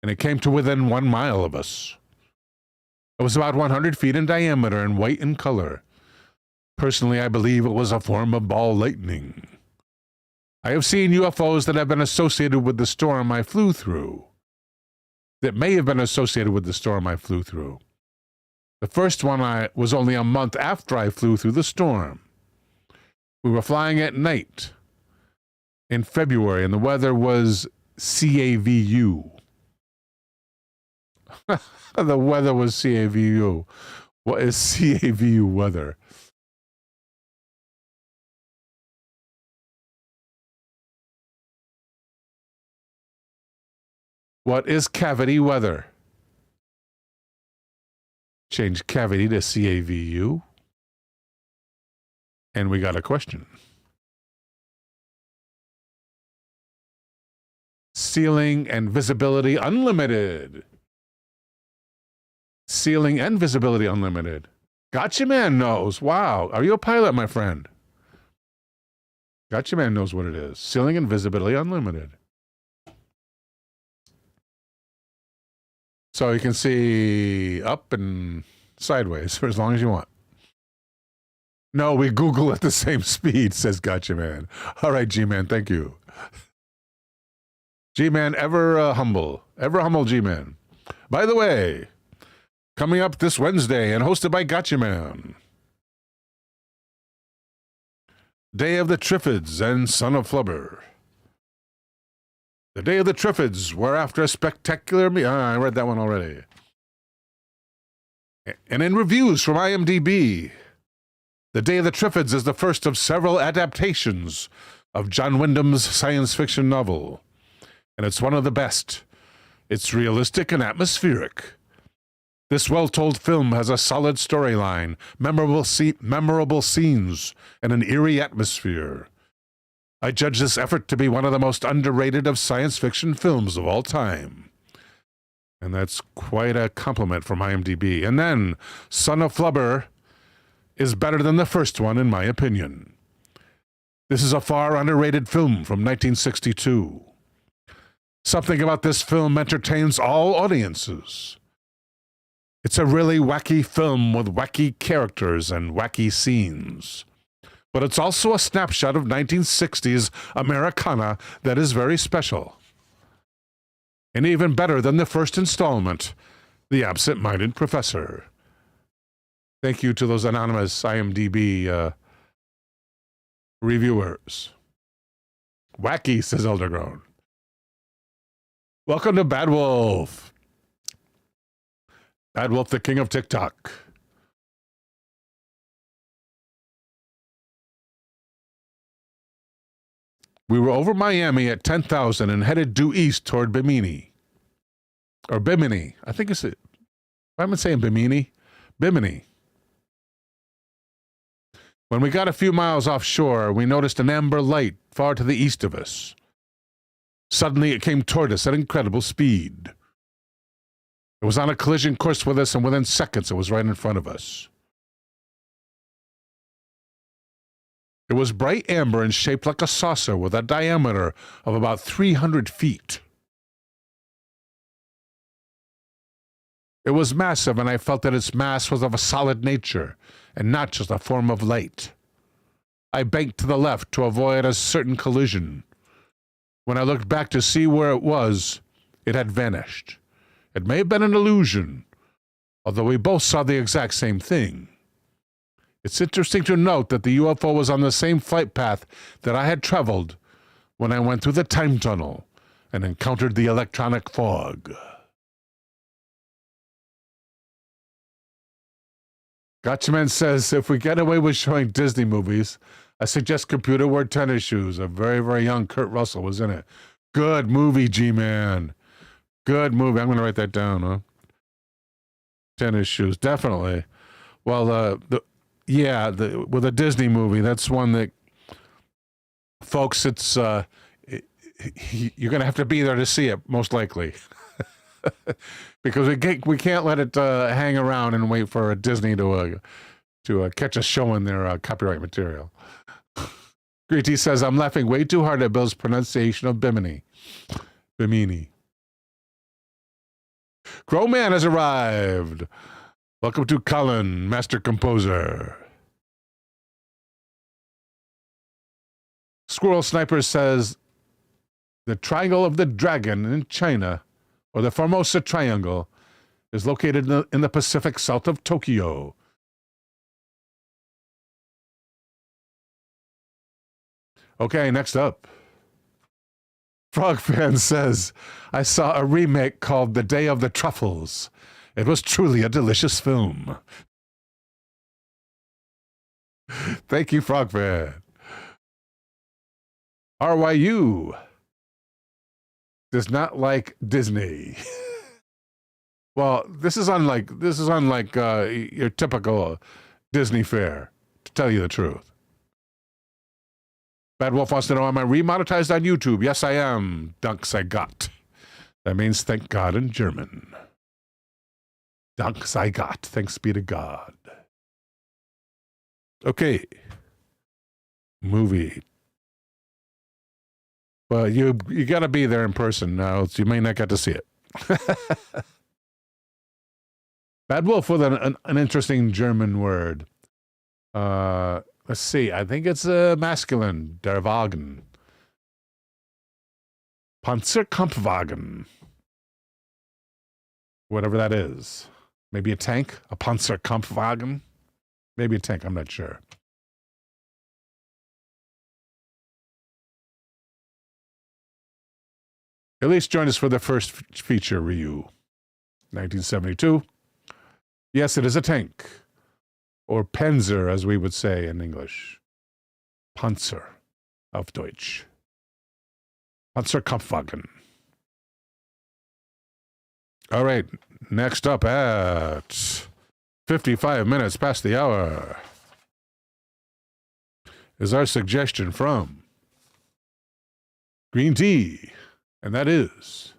and it came to within 1 mile of us. It was about 100 feet in diameter and white in color. Personally, I believe it was a form of ball lightning. I have seen UFOs that have been associated with the storm I flew through. The first one was only a month after I flew through the storm. We were flying at night in February, and the weather was CAVU. The weather was CAVU. What is CAVU weather? What is cavity weather? Change cavity to CAVU. And we got a question. Ceiling and visibility unlimited. Ceiling and visibility unlimited. Gotcha Man knows. Wow. Are you a pilot, my friend? Gotcha Man knows what it is. Ceiling and visibility unlimited. So you can see up and sideways for as long as you want. No, we Google at the same speed, says Gotcha Man. All right, G-Man, thank you. G-Man, ever humble G-Man. By the way, coming up this Wednesday and hosted by Gotcha Man, Day of the Triffids and Son of Flubber. The Day of the Triffids were after a spectacular... I read that one already. And in reviews from IMDb, The Day of the Triffids is the first of several adaptations of John Wyndham's science fiction novel, and it's one of the best. It's realistic and atmospheric. This well-told film has a solid storyline, memorable scenes, and an eerie atmosphere. I judge this effort to be one of the most underrated of science fiction films of all time. And that's quite a compliment from IMDb. And then, Son of Flubber is better than the first one, in my opinion. This is a far underrated film from 1962. Something about this film entertains all audiences. It's a really wacky film with wacky characters and wacky scenes. But it's also a snapshot of 1960s Americana that is very special. And even better than the first installment, The Absent-Minded Professor. Thank you to those anonymous IMDb reviewers. Wacky, says Eldergrown. Welcome to Bad Wolf. Bad Wolf, the king of TikTok. We were over Miami at 10,000 and headed due east toward Bimini. Or Bimini. I think it's... I'm saying Bimini. Bimini. When we got a few miles offshore, we noticed an amber light far to the east of us. Suddenly, it came toward us at incredible speed. It was on a collision course with us, and within seconds, it was right in front of us. It was bright amber and shaped like a saucer with a diameter of about 300 feet. It was massive, and I felt that its mass was of a solid nature, and not just a form of light. I banked to the left to avoid a certain collision. When I looked back to see where it was, it had vanished. It may have been an illusion, although we both saw the exact same thing. It's interesting to note that the UFO was on the same flight path that I had traveled when I went through the time tunnel and encountered the electronic fog. Gotchaman says, if we get away with showing Disney movies, I suggest Computer Wore Tennis Shoes. A very, very young Kurt Russell was in it. Good movie, G-Man. Good movie. I'm going to write that down, huh? Tennis Shoes, definitely. Well, with a Disney movie, that's one that, folks, it's you're going to have to be there to see it, most likely. Because we can't let it hang around and wait for Disney to catch us showing their copyright material. Greety says, I'm laughing way too hard at Bill's pronunciation of Bimini. Bimini. Crowman has arrived. Welcome to Colin, Master Composer. Squirrel Sniper says, the Triangle of the Dragon in China, or the Formosa Triangle, is located in the Pacific south of Tokyo. Okay, next up. Frogfan says, I saw a remake called The Day of the Truffles. It was truly a delicious film. Thank you, Frogfan. RYU does not like Disney. Well, this is unlike your typical Disney fare, to tell you the truth. Bad Wolf wants to know, am I remonetized on YouTube? Yes, I am. Dank sei Gott. That means thank God in German. Dank sei Gott. Thanks be to God. Okay. Movie. Well, you got to be there in person now, so you may not get to see it. Bad Wolf with an interesting German word. Let's see. I think it's masculine. Der Wagen. Panzerkampfwagen. Whatever that is. Maybe a tank? A Panzerkampfwagen? Maybe a tank. I'm not sure. At least join us for the first feature review. 1972. Yes, it is a tank. Or Panzer, as we would say in English. Panzer auf Deutsch. Panzerkampfwagen. All right, next up at 55 minutes past the hour is our suggestion from Green Tea, and that is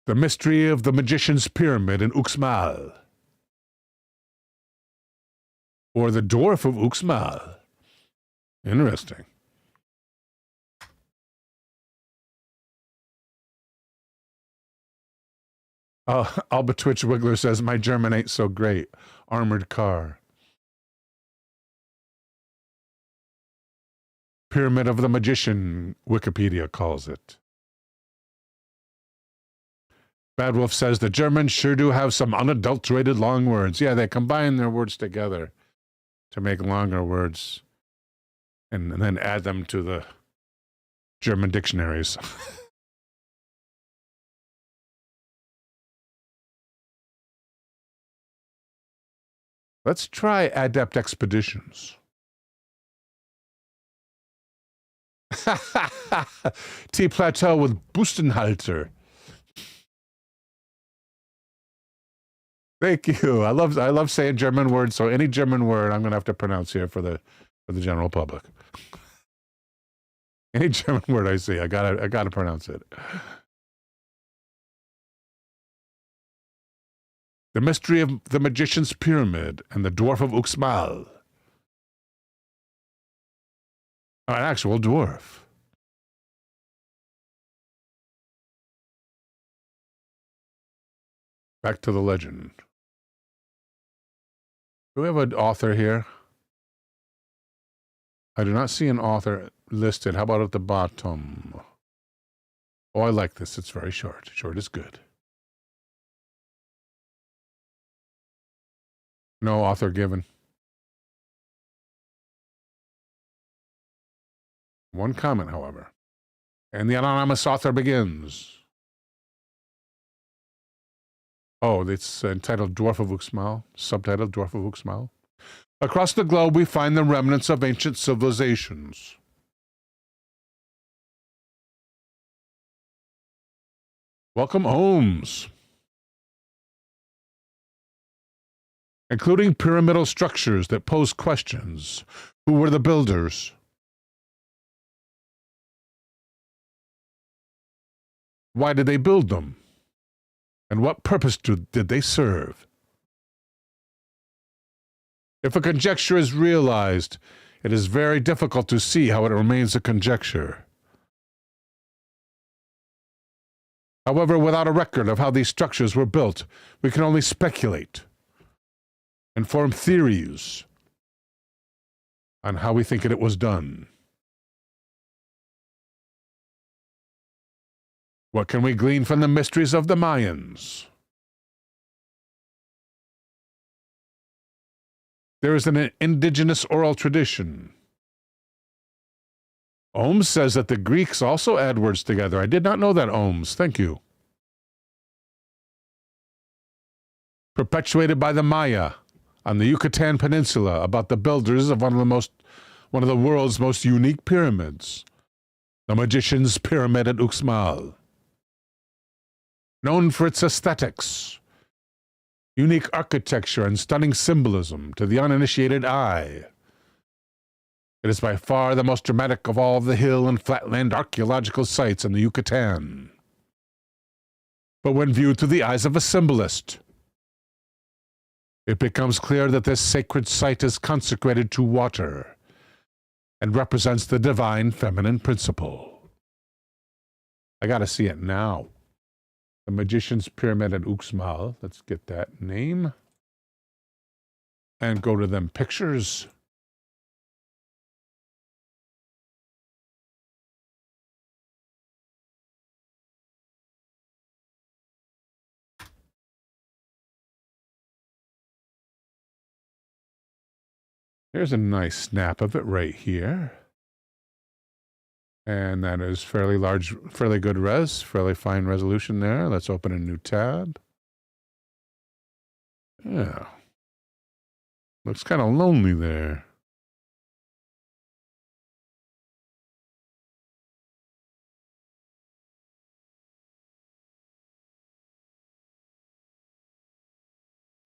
The Mystery of the Magician's Pyramid in Uxmal, or the Dwarf of Uxmal. Interesting. Alba Twitch Wiggler says, my German ain't so great. Armored car. Pyramid of the Magician, Wikipedia calls it. Bad Wolf says, the Germans sure do have some unadulterated long words. Yeah, they combine their words together to make longer words and then add them to the German dictionaries. Let's try Adept Expeditions. T-Plateau with Bustenhalter. Thank you. I love saying German words, so any German word I'm going to have to pronounce here for the general public. Any German word I see, I gotta pronounce it. The Mystery of the Magician's Pyramid and the Dwarf of Uxmal. An actual dwarf. Back to the legend. Do we have an author here? I do not see an author listed. How about at the bottom? Oh, I like this. It's very short. Short is good. No author given. One comment, however. And the anonymous author begins. Oh, it's entitled Dwarf of Uxmal, subtitled Dwarf of Uxmal. Across the globe, we find the remnants of ancient civilizations. Welcome, Ohms. Including pyramidal structures that pose questions. Who were the builders? Why did they build them? And what purpose did they serve? If a conjecture is realized, it is very difficult to see how it remains a conjecture. However, without a record of how these structures were built, we can only speculate and form theories on how we think it was done. What can we glean from the mysteries of the Mayans? There is an indigenous oral tradition. Ohms says that the Greeks also add words together. I did not know that, Ohms. Thank you. Perpetuated by the Maya on the Yucatan Peninsula about the builders of one of the world's most unique pyramids, the Magician's Pyramid at Uxmal. Known for its aesthetics, unique architecture, and stunning symbolism to the uninitiated eye. It is by far the most dramatic of all the hill and flatland archaeological sites in the Yucatan. But when viewed through the eyes of a symbolist, it becomes clear that this sacred site is consecrated to water and represents the divine feminine principle. I gotta see it now. The Magician's Pyramid at Uxmal. Let's get that name. And go to them pictures. There's a nice snap of it right here. And that is fairly large, fairly good res, fairly fine resolution there. Let's open a new tab. Yeah. Looks kind of lonely there.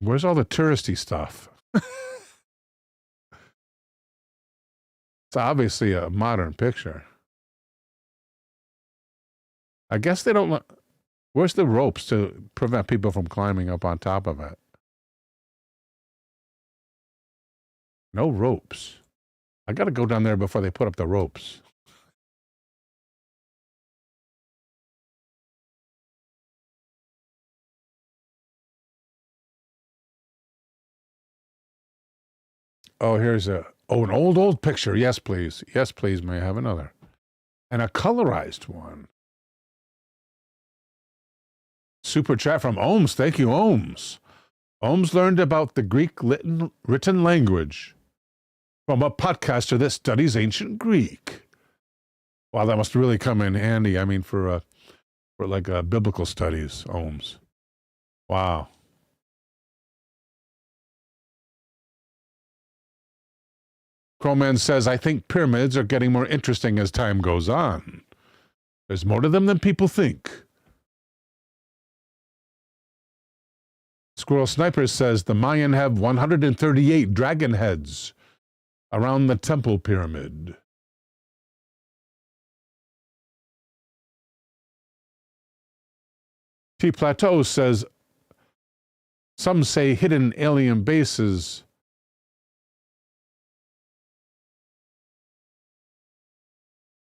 Where's all the touristy stuff? It's obviously a modern picture. I guess they don't... Where's the ropes to prevent people from climbing up on top of it? No ropes. I got to go down there before they put up the ropes. Oh, here's an old picture. Yes, please. Yes, please. May I have another? And a colorized one. Super chat from Ohms. Thank you, Ohms. Ohms learned about the Greek written language from a podcaster that studies ancient Greek. Wow, that must really come in handy. I mean, for like biblical studies, Ohms. Wow. Crowman says, I think pyramids are getting more interesting as time goes on. There's more to them than people think. Squirrel Sniper says, the Mayan have 138 dragon heads around the temple pyramid. T Plateau says, some say hidden alien bases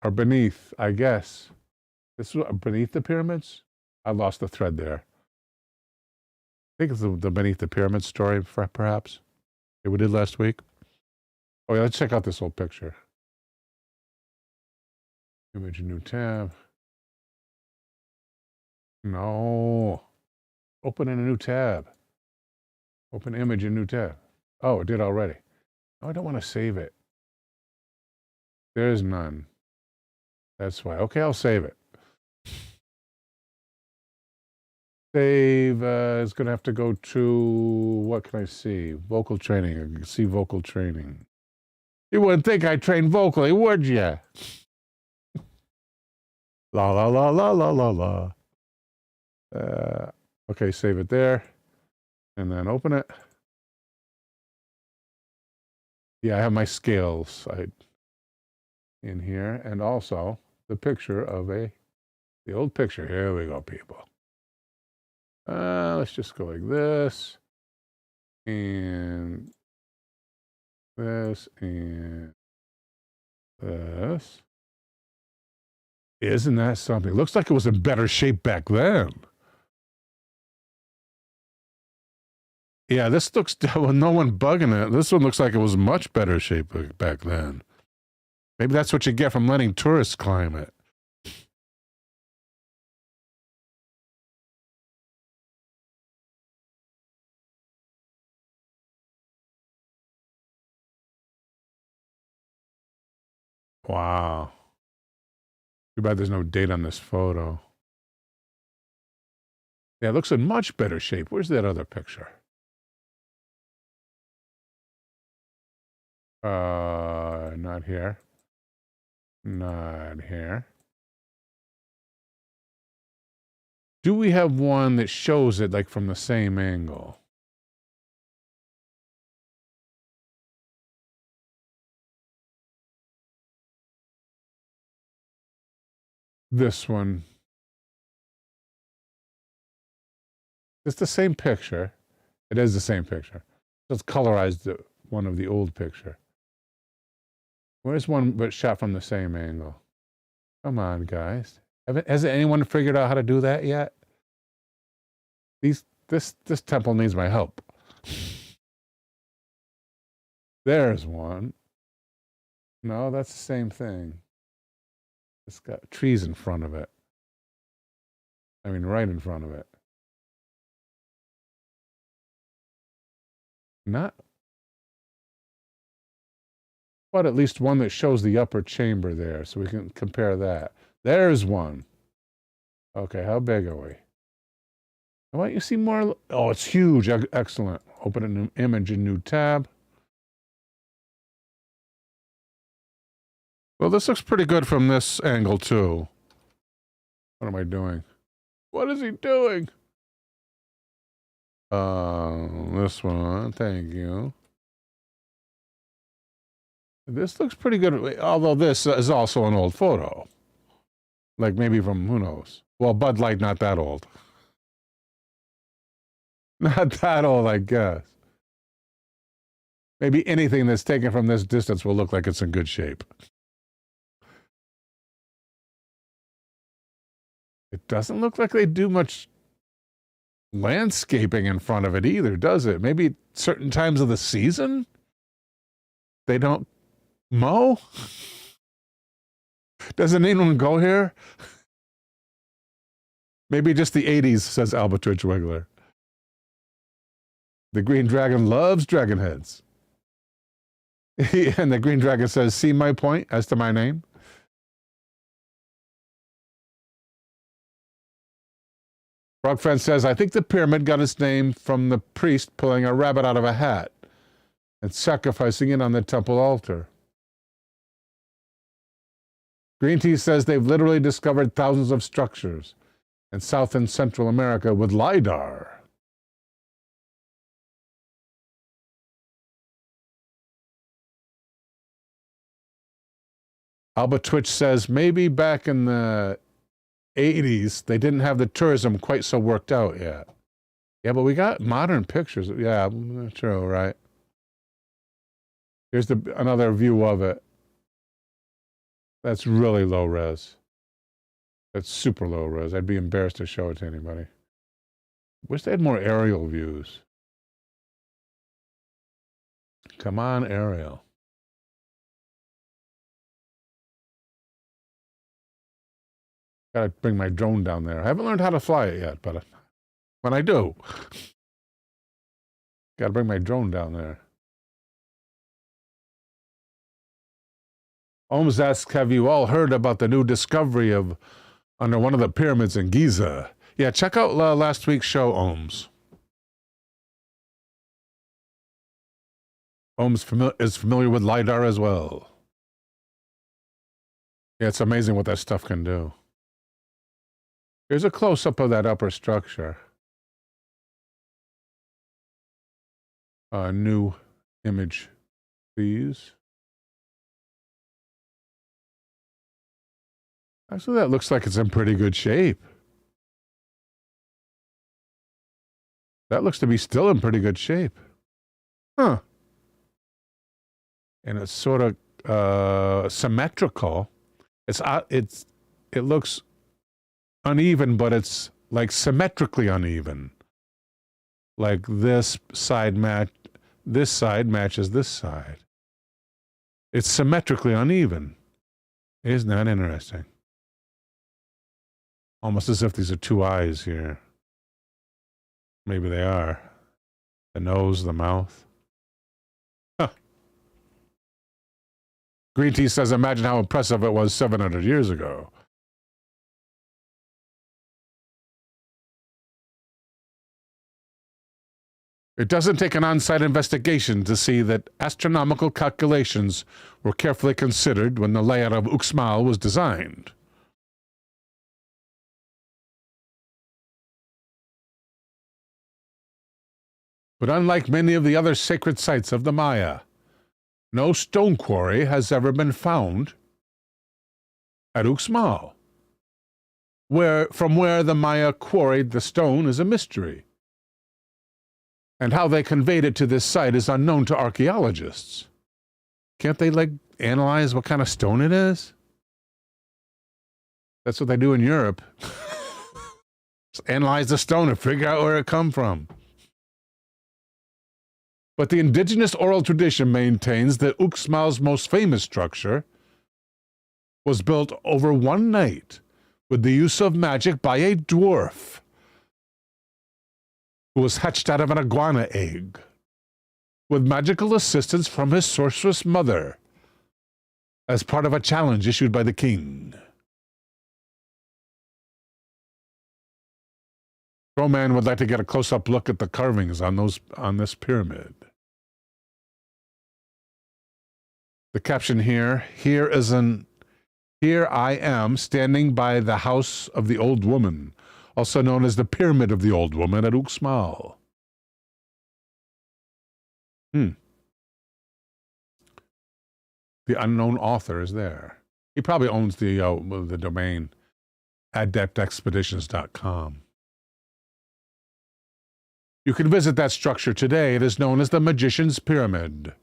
are beneath, I guess. This is beneath the pyramids? I lost the thread there. I think it's the beneath the pyramid story, perhaps. That we did last week. Oh yeah, let's check out this old picture. Image, new tab. No. Open in a new tab. Open image in new tab. Oh, it did already. Oh, I don't want to save it. There's none. That's why. Okay, I'll save it. Save is going to have to go to, what can I see? Vocal training. I can see vocal training. You wouldn't think I trained vocally, would you? La, la, la, la, la, la, la. Okay, save it there. And then open it. Yeah, I have my scales in here. And also the picture of the old picture. Here we go, people. Let's just go like this. And this. And this. Isn't that something? It looks like it was in better shape back then. Yeah, this looks, well, no one bugging it. This one looks like it was much better shape back then. Maybe that's what you get from letting tourists climb it. Wow. Too bad there's no date on this photo. Yeah, it looks in much better shape. Where's that other picture? Not here. Not here. Do we have one that shows it like from the same angle? This one. It's the same picture. It is the same picture. It's colorized one of the old picture. Where's one but shot from the same angle? Come on, guys. Has anyone figured out how to do that yet? This temple needs my help. There's one. No, that's the same thing. It's got trees in front of it. I mean, right in front of it. Not. But at least one that shows the upper chamber there, so we can compare that. There's one. Okay, how big are we? Why don't you see more? Oh, it's huge. Excellent. Open a new image, a new tab. Well, this looks pretty good from this angle, too. What am I doing? What is he doing? This one. Thank you. This looks pretty good, although this is also an old photo. Like maybe from, who knows? Well, Bud Light, not that old. Not that old, I guess. Maybe anything that's taken from this distance will look like it's in good shape. It doesn't look like they do much landscaping in front of it either, does it? Maybe certain times of the season they don't mow? Doesn't anyone go here? Maybe just the 80s, says Albatrich Wiggler. The Green Dragon loves dragon heads. And the Green Dragon says, see my point as to my name? Frogfan says, I think the pyramid got its name from the priest pulling a rabbit out of a hat and sacrificing it on the temple altar. Green Tea says they've literally discovered thousands of structures in South and Central America with LiDAR. Alba Twitch says maybe back in the 80s, they didn't have the tourism quite so worked out yet. Yeah, but we got modern pictures. Yeah, true, right? Here's another view of it. That's really low res. That's super low res. I'd be embarrassed to show it to anybody. Wish they had more aerial views. Come on, aerial. Gotta bring my drone down there. I haven't learned how to fly it yet, but when I do, gotta bring my drone down there. Ohms asks, have you all heard about the new discovery of under one of the pyramids in Giza? Yeah, check out last week's show, Ohms. Ohms is familiar with LiDAR as well. Yeah, it's amazing what that stuff can do. Here's a close-up of that upper structure. New image, please. Actually, that looks like it's in pretty good shape. That looks to be still in pretty good shape. Huh. And it's sort of symmetrical. It looks uneven, but it's like symmetrically uneven. Like this side matches this side. It's symmetrically uneven. Isn't that interesting? Almost as if these are two eyes here. Maybe they are. The nose, the mouth. Huh. Green Tea says, imagine how impressive it was 700 years ago. It doesn't take an on-site investigation to see that astronomical calculations were carefully considered when the layout of Uxmal was designed. But unlike many of the other sacred sites of the Maya, no stone quarry has ever been found at Uxmal. From where the Maya quarried the stone is a mystery, and how they conveyed it to this site is unknown to archaeologists. Can't they, analyze what kind of stone it is? That's what they do in Europe. Just analyze the stone and figure out where it come from. But the indigenous oral tradition maintains that Uxmal's most famous structure was built over one night with the use of magic by a dwarf who was hatched out of an iguana egg, with magical assistance from his sorceress mother, as part of a challenge issued by the king. Crowman would like to get a close-up look at the carvings on this pyramid. The caption here I am standing by the house of the old woman, also known as the Pyramid of the Old Woman at Uxmal. The unknown author is there. He probably owns the domain adeptexpeditions.com. You can visit that structure today. It is known as the Magician's Pyramid.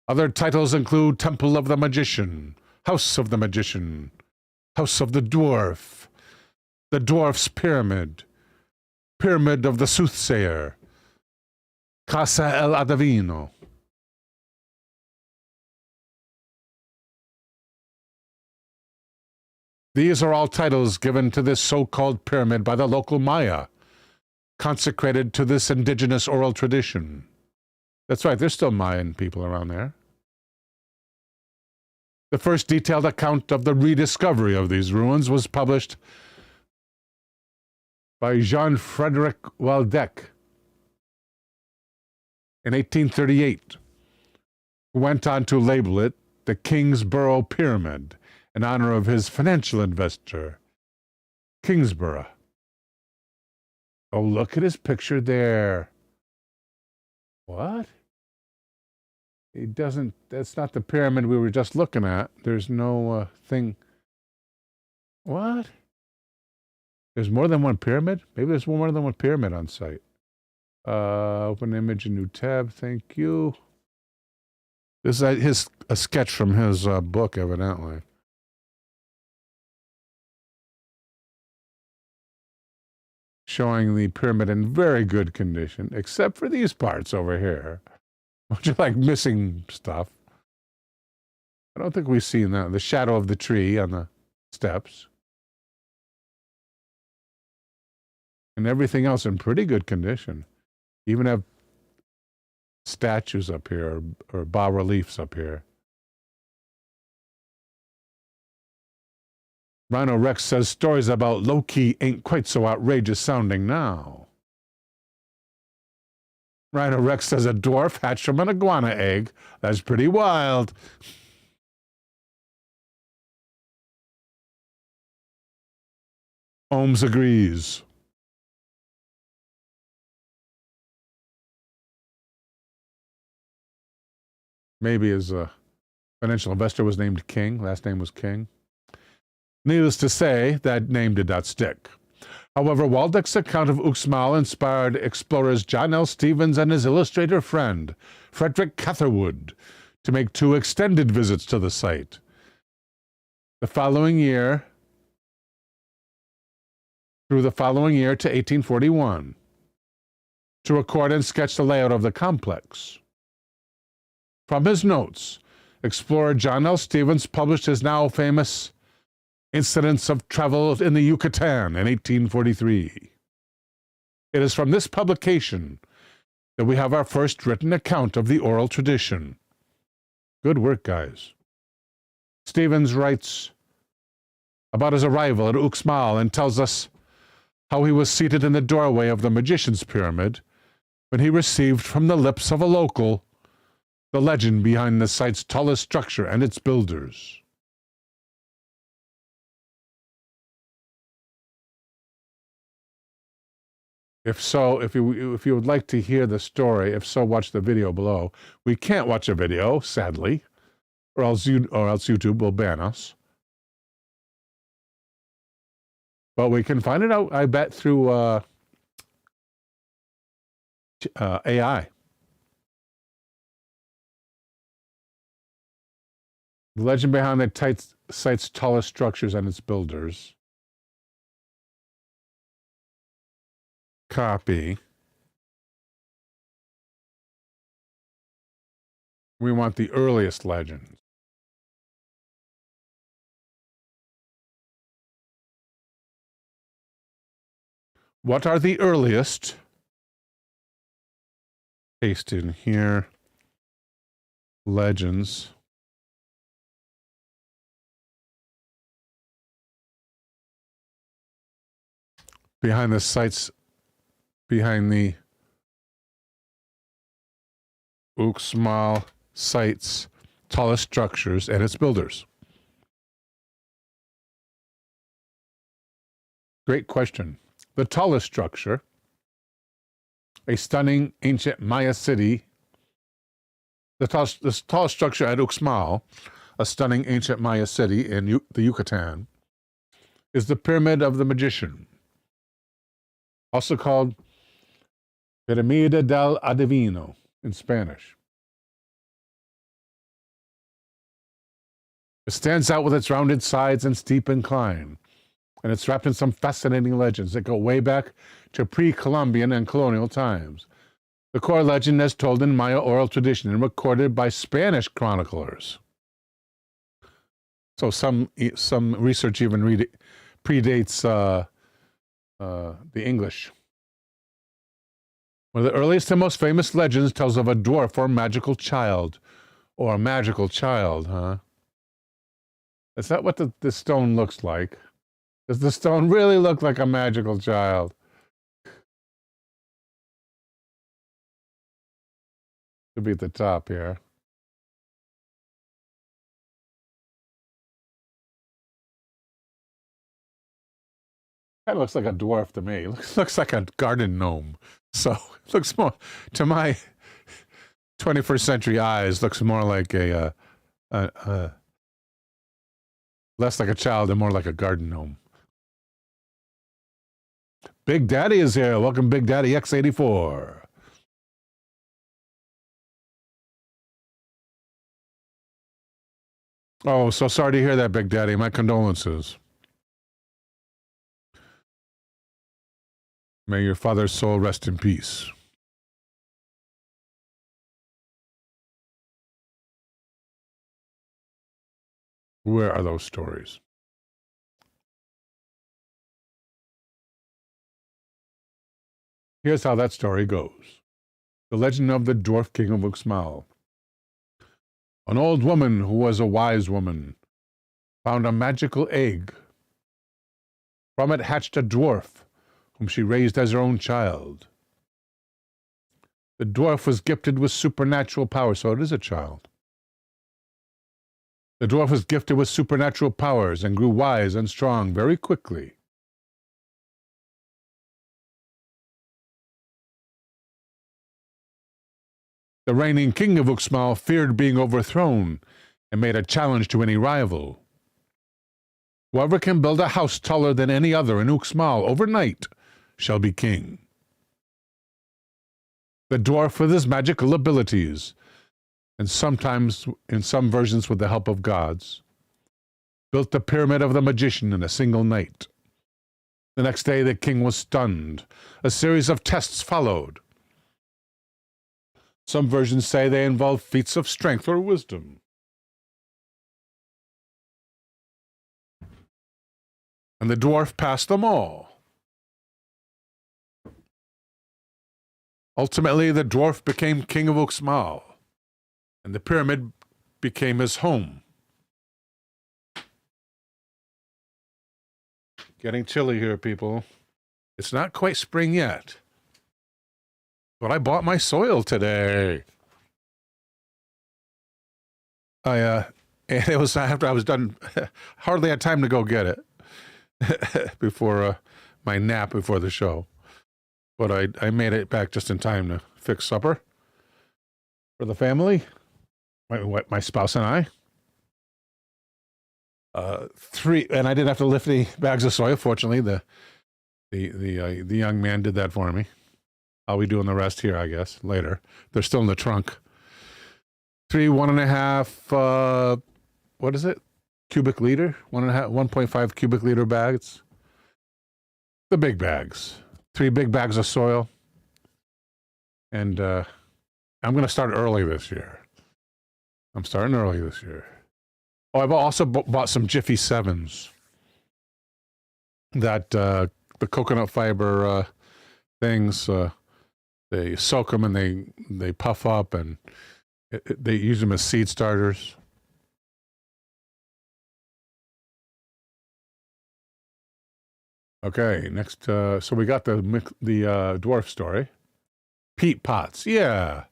Other titles include Temple of the Magician, House of the Magician, House of the Dwarf, the Dwarf's Pyramid, Pyramid of the Soothsayer, Casa el Adivino. These are all titles given to this so-called pyramid by the local Maya, consecrated to this indigenous oral tradition. That's right, there's still Mayan people around there. The first detailed account of the rediscovery of these ruins was published by Jean-Frederic Waldeck in 1838, who went on to label it the Kingsborough Pyramid in honor of his financial investor, Kingsborough. Oh, look at his picture there. What? It doesn't, that's not the pyramid we were just looking at. There's no thing. What? There's more than one pyramid? Maybe there's more than one pyramid on site. Open image, a new tab, thank you. This is a sketch from his book, evidently. Showing the pyramid in very good condition, except for these parts over here, which are like missing stuff. I don't think we've seen that. The shadow of the tree on the steps. And everything else in pretty good condition. Even have statues up here, or bas-reliefs up here. Rhino Rex says stories about Loki ain't quite so outrageous sounding now. Rhino Rex says a dwarf hatched from an iguana egg. That's pretty wild. Ohms agrees. Maybe his financial investor was named King. Last name was King. Needless to say, that name did not stick. However, Waldeck's account of Uxmal inspired explorers John L. Stevens and his illustrator friend, Frederick Catherwood, to make 2 extended visits to the site. Through the following year to 1841, to record and sketch the layout of the complex. From his notes, explorer John L. Stevens published his now famous Incidents of Travel in the Yucatan in 1843. It is from this publication that we have our first written account of the oral tradition. Good work, guys. Stevens writes about his arrival at Uxmal and tells us how he was seated in the doorway of the Magician's Pyramid when he received from the lips of a local the legend behind the site's tallest structure and its builders. If so, if you would like to hear the story, if so, watch the video below. We can't watch a video, sadly, or else YouTube will ban us. But we can find it out, I bet, through AI. The legend behind the site's tallest structures and its builders. Copy. We want the earliest legends. What are the earliest? Paste in here. Legends behind the sites, behind the Uxmal site's tallest structures and its builders? Great question. The tallest structure, a stunning ancient Maya city, the tallest structure at Uxmal, a stunning ancient Maya city in the Yucatan, is the Pyramid of the Magician, also called Piramida del Adivino in Spanish. It stands out with its rounded sides and steep incline, and it's wrapped in some fascinating legends that go way back to pre-Columbian and colonial times. The core legend is told in Maya oral tradition and recorded by Spanish chroniclers. So some research even predates the English. One of the earliest and most famous legends tells of a dwarf or magical child. Or a magical child, huh? Is that what the stone looks like? Does the stone really look like a magical child? Could be at the top here. Kind of looks like a dwarf to me. Looks like a garden gnome. So it looks more, to my 21st century eyes, looks more like less like a child and more like a garden gnome. Big Daddy is here. Welcome, Big Daddy X84. Oh, so sorry to hear that, Big Daddy. My condolences. May your father's soul rest in peace. Where are those stories? Here's how that story goes. The legend of the dwarf king of Uxmal. An old woman who was a wise woman found a magical egg. From it hatched a dwarf whom she raised as her own child. The dwarf was gifted with supernatural power, so it is a child. The dwarf was gifted with supernatural powers and grew wise and strong very quickly. The reigning king of Uxmal feared being overthrown and made a challenge to any rival. Whoever can build a house taller than any other in Uxmal overnight shall be king. The dwarf, with his magical abilities, and sometimes in some versions with the help of gods, built the Pyramid of the Magician in a single night. The next day the king was stunned. A series of tests followed. Some versions say they involve feats of strength or wisdom. And the dwarf passed them all. Ultimately, the dwarf became king of Uxmal, and the pyramid became his home. Getting chilly here, people. It's not quite spring yet. But I bought my soil today. And it was after I was done, hardly had time to go get it before my nap before the show. But I made it back just in time to fix supper for the family, my spouse and I. And I didn't have to lift any bags of soil. Fortunately, the young man did that for me. I'll be doing the rest here, I guess, later. They're still in the trunk. 1.5, what is it? Cubic liter? 1.5 cubic liter bags. The big bags. 3 big bags of soil. And I'm going to start early this year. I'm starting early this year. Oh, I've also bought some Jiffy 7s. That, the coconut fiber things, they soak them and they puff up, and they use them as seed starters. Okay, next. So we got the dwarf story. Peat pots. Yeah.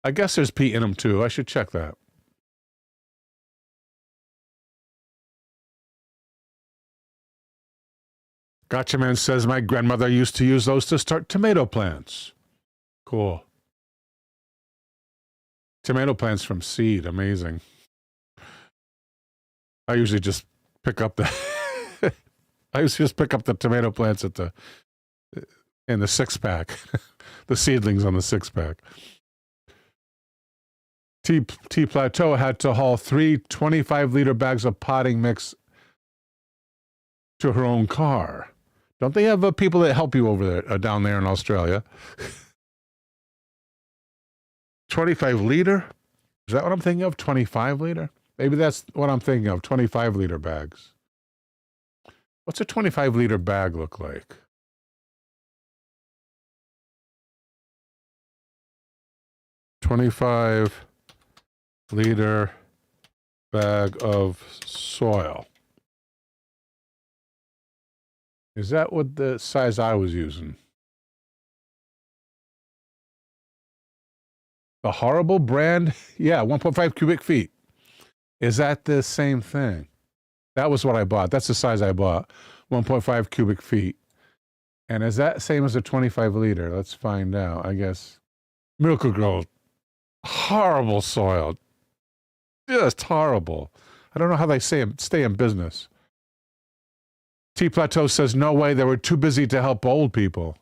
I guess there's peat in them too. I should check that. Gotcha Man says my grandmother used to use those to start tomato plants. Cool. Tomato plants from seed. Amazing. I usually just pick up the I usually just pick up the tomato plants in the 6-pack. The seedlings on the 6-pack. T Plateau had to haul 3 25-liter bags of potting mix to her own car. Don't they have people that help you over there, down there in Australia? 25-liter? Is that what I'm thinking of? 25-liter? Maybe that's what I'm thinking of, 25-liter bags. What's a 25-liter bag look like? $25 liter bag of soil. Is that what the size I was using? The Horrible brand? Yeah, 1.5 cubic feet. Is that the same thing? That was what I bought. That's the size I bought. 1.5 cubic feet. And is that same as a 25 liter? Let's find out, I guess. Miracle Grow. Horrible soil. Just horrible. I don't know how they stay in business. T Plateau says, no way, they were too busy to help old people.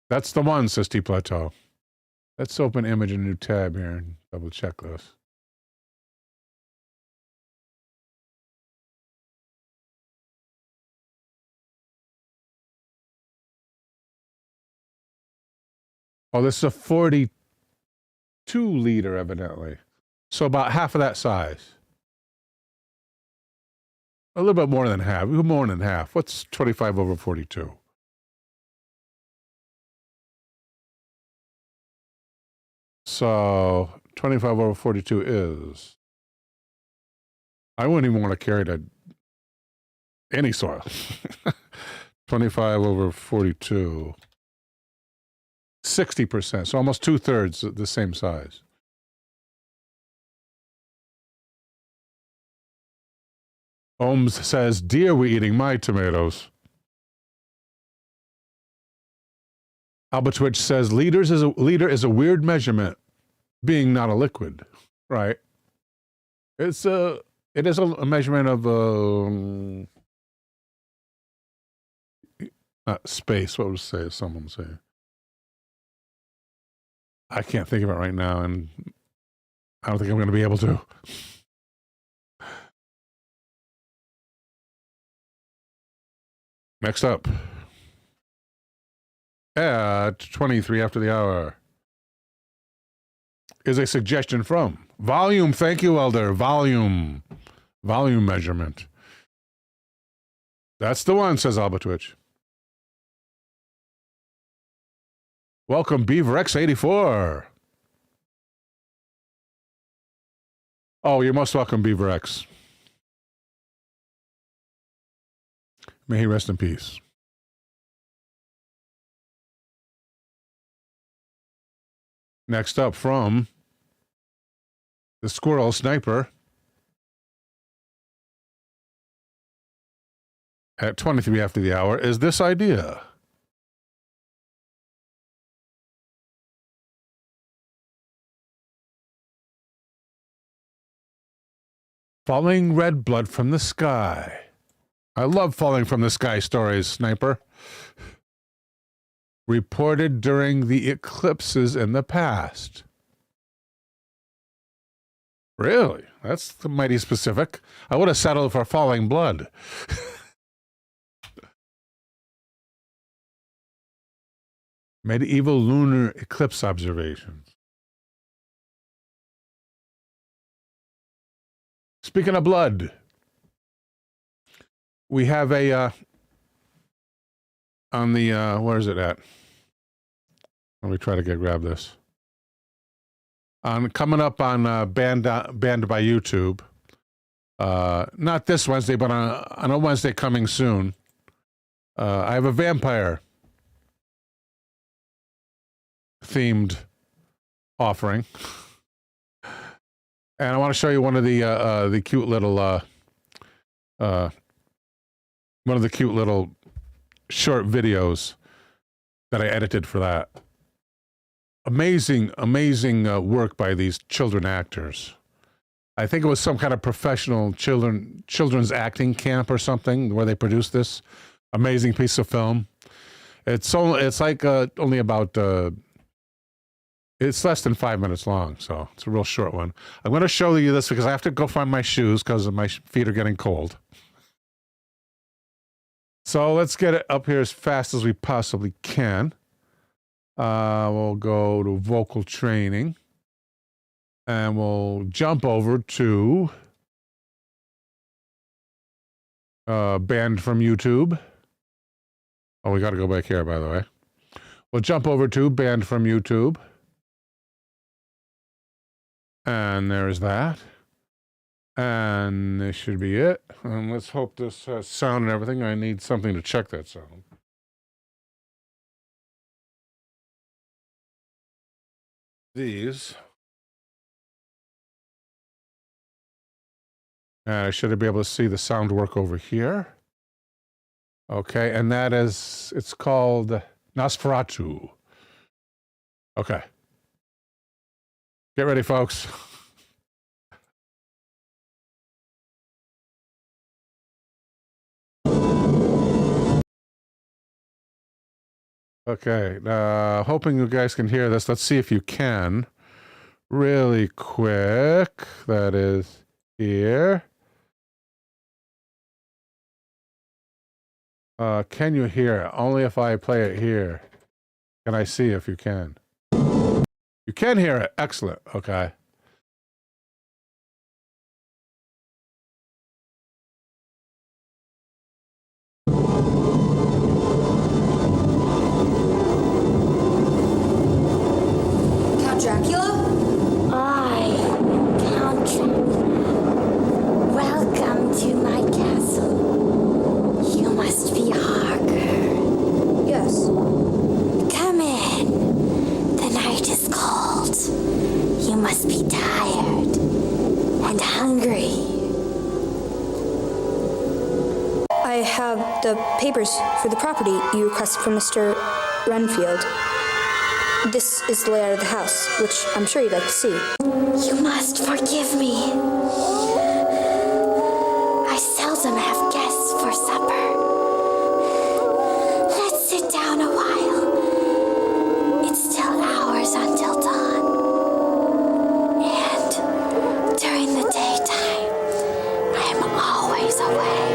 That's the one, says T Plateau. Let's open image in a new tab here and double check this. Oh, this is a 42 liter, evidently. So about half of that size. A little bit more than half. More than half. What's 25 over 42? So 25 over 42 is... I wouldn't even want to carry any soil. 25 over 42. 60%. So almost 2/3 the same size. Ohms says, dear, we eating my tomatoes. Albatwitch says, liter is a weird measurement, being not a liquid. Right. It is a measurement of space. What would say? Someone say. I can't think of it right now, and I don't think I'm going to be able to. Next up, at 23 after the hour, is a suggestion from volume. Thank you, Elder. Volume measurement. That's the one, says Albatwitch. Welcome, BeaverX84. Oh, you're most welcome, BeaverX. May he rest in peace. Next up from the Squirrel Sniper at 23 after the hour is this idea. Falling red blood from the sky. I love falling from the sky stories, Sniper. Reported during the eclipses in the past. Really? That's mighty specific. I would have settled for falling blood. Medieval lunar eclipse observations. Speaking of blood, we have a on the where is it at? Let me try to grab this. Coming up on banned by YouTube. Not this Wednesday, but on a Wednesday coming soon. I have a vampire themed offering, and I want to show you one of the cute little short videos that I edited for that. Amazing work by these children actors. I think it was some kind of professional children's acting camp or something where they produced this amazing piece of film. It's like only about it's less than 5 minutes long, so it's a real short one. I'm going to show you this because I have to go find my shoes because my feet are getting cold. So let's get it up here as fast as we possibly can. We'll go to vocal training. And we'll jump over to banned from YouTube. Oh, we got to go back here, by the way. We'll jump over to banned from YouTube. And there's that. And this should be it. And let's hope this has sound and everything. I need something to check that sound. These. And I should be able to see the sound work over here. Okay, and that is, it's called Nosferatu. Okay. Get ready, folks. Okay, hoping you guys can hear this. Let's see if you can. Really quick. That is here. Can you hear it? Only if I play it here. Can I see if you can? You can hear it. Excellent. Okay. Count Dracula? I, Count Dracula, welcome to my castle. You must be Harker. Yes. Come in. The night is cold. You must be tired and hungry. I have the papers for the property you requested from Mr. Renfield. This is the layout of the house, which I'm sure you'd like to see. You must forgive me. I seldom have guests for supper. Let's sit down a while. It's still hours until dawn. And during the daytime, I am always away.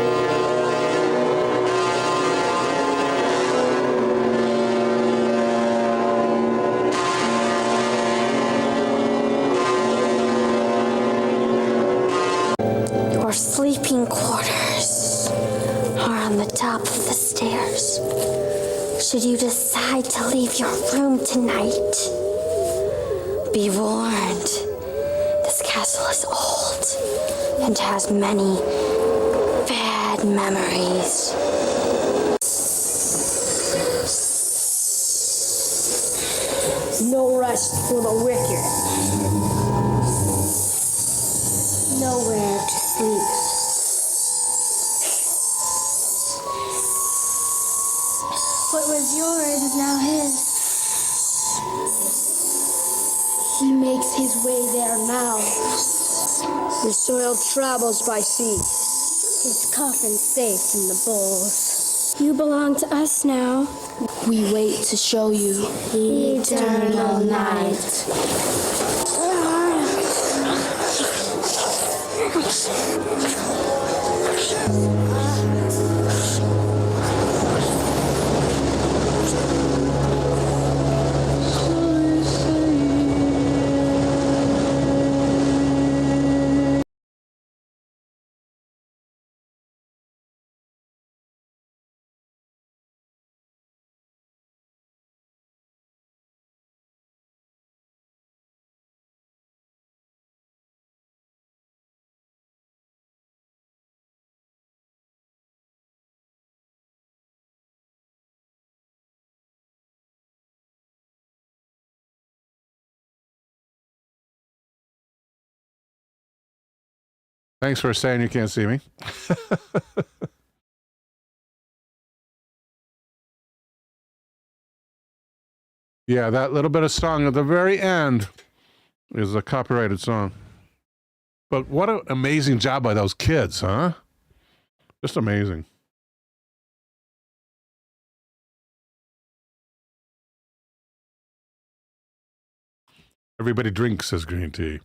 Your sleeping quarters are on the top of the stairs. Should you decide to leave your room tonight, be warned. This castle is old and has many bad memories. No rest for the wicked. Nowhere to sleep. What was yours is now his. He makes his way there now. His soil travels by sea. His coffin safe in the bowls. You belong to us now. We wait to show you the eternal night. Thanks for saying you can't see me. Yeah, that little bit of song at the very end is a copyrighted song. But what an amazing job by those kids, huh? Just amazing. Everybody drinks his green tea.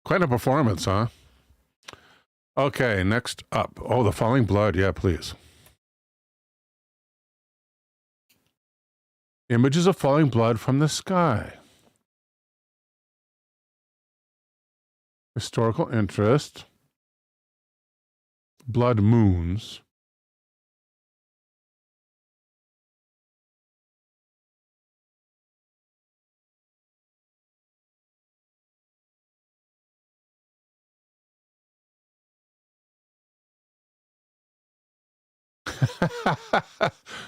Quite a performance, huh? Okay, next up. Oh, the falling blood. Yeah, please. Images of falling blood from the sky. Historical interest. Blood moons.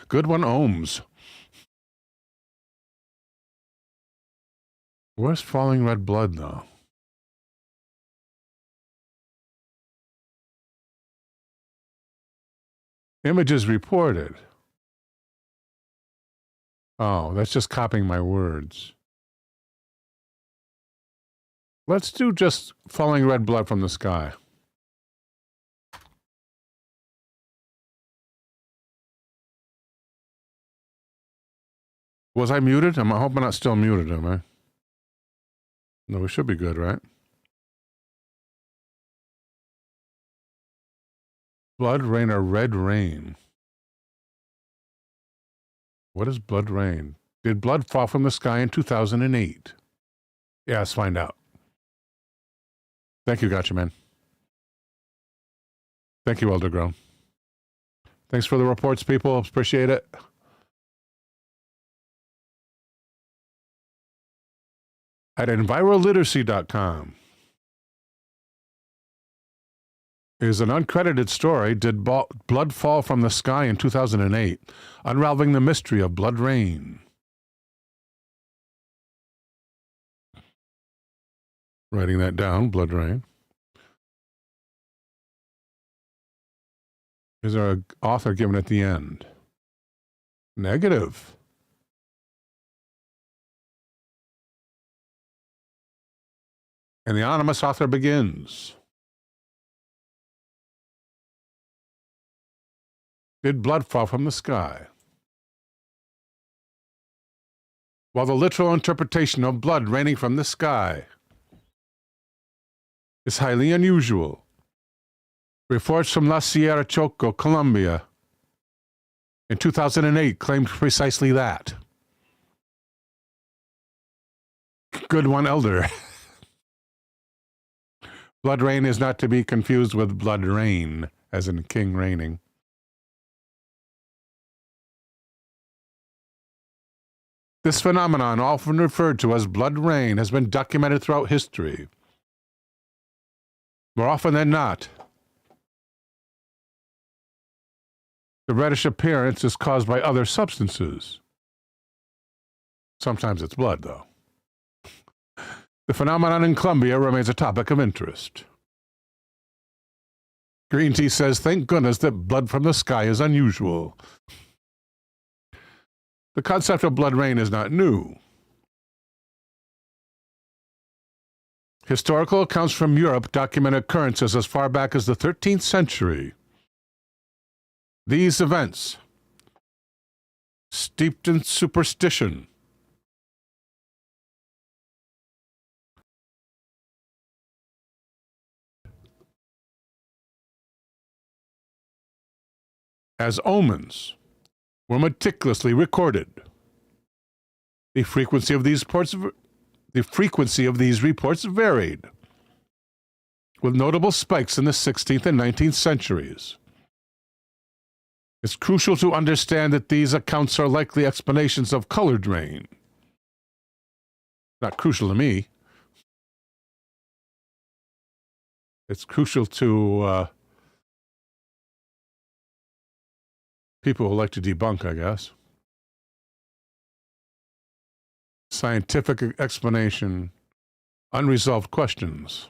Good one, Ohms. Where's falling red blood, though? Images reported. Oh, that's just copying my words. Let's do just falling red blood from the sky. Was I muted? I hope I'm not still muted, am I? No, we should be good, right? Blood rain or red rain? What is blood rain? Did blood fall from the sky in 2008? Yeah, let's find out. Thank you, Gotcha Man. Thank you, Elder Grown. Thanks for the reports, people. Appreciate it. At enviroliteracy.com is an uncredited story, Did Blood Fall from the Sky in 2008? Unraveling the mystery of blood rain. Writing that down, blood rain. Is there an author given at the end? Negative. And the anonymous author begins. Did blood fall from the sky? While the literal interpretation of blood raining from the sky is highly unusual, reports from La Sierra Choco, Colombia, in 2008 claimed precisely that. Good one, Elder. Blood rain is not to be confused with blood rain, as in king reigning. This phenomenon, often referred to as blood rain, has been documented throughout history. More often than not, the reddish appearance is caused by other substances. Sometimes it's blood, though. The phenomenon in Colombia remains a topic of interest. Green Tea says, thank goodness that blood from the sky is unusual. The concept of blood rain is not new. Historical accounts from Europe document occurrences as far back as the 13th century. These events, steeped in superstition, as omens, were meticulously recorded. The frequency of these reports varied, with notable spikes in the 16th and 19th centuries. It's crucial to understand that these accounts are likely explanations of colored rain. Not crucial to me. It's crucial to people who like to debunk, I guess. Scientific explanation, unresolved questions.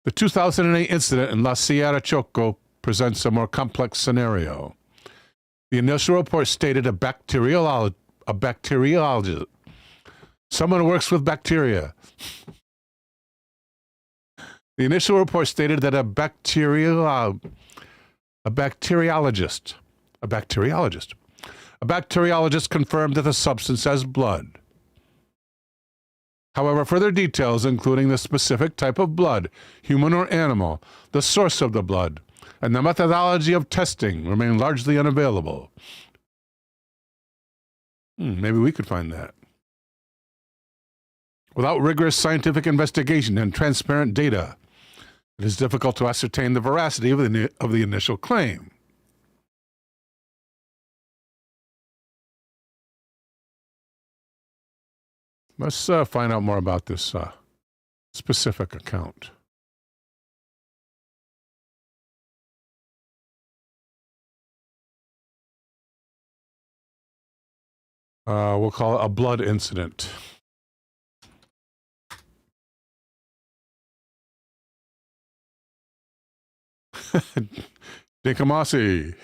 The 2008 incident in La Sierra Choco presents a more complex scenario. The initial report stated a bacteriologist, someone who works with bacteria. The initial report stated that a bacteriologist confirmed that the substance has blood. However, further details, including the specific type of blood, human or animal, the source of the blood, and the methodology of testing, remain largely unavailable. Maybe we could find that. Without rigorous scientific investigation and transparent data, it is difficult to ascertain the veracity of the initial claim. Let's find out more about this specific account. We'll call it a blood incident. Dinkamasi.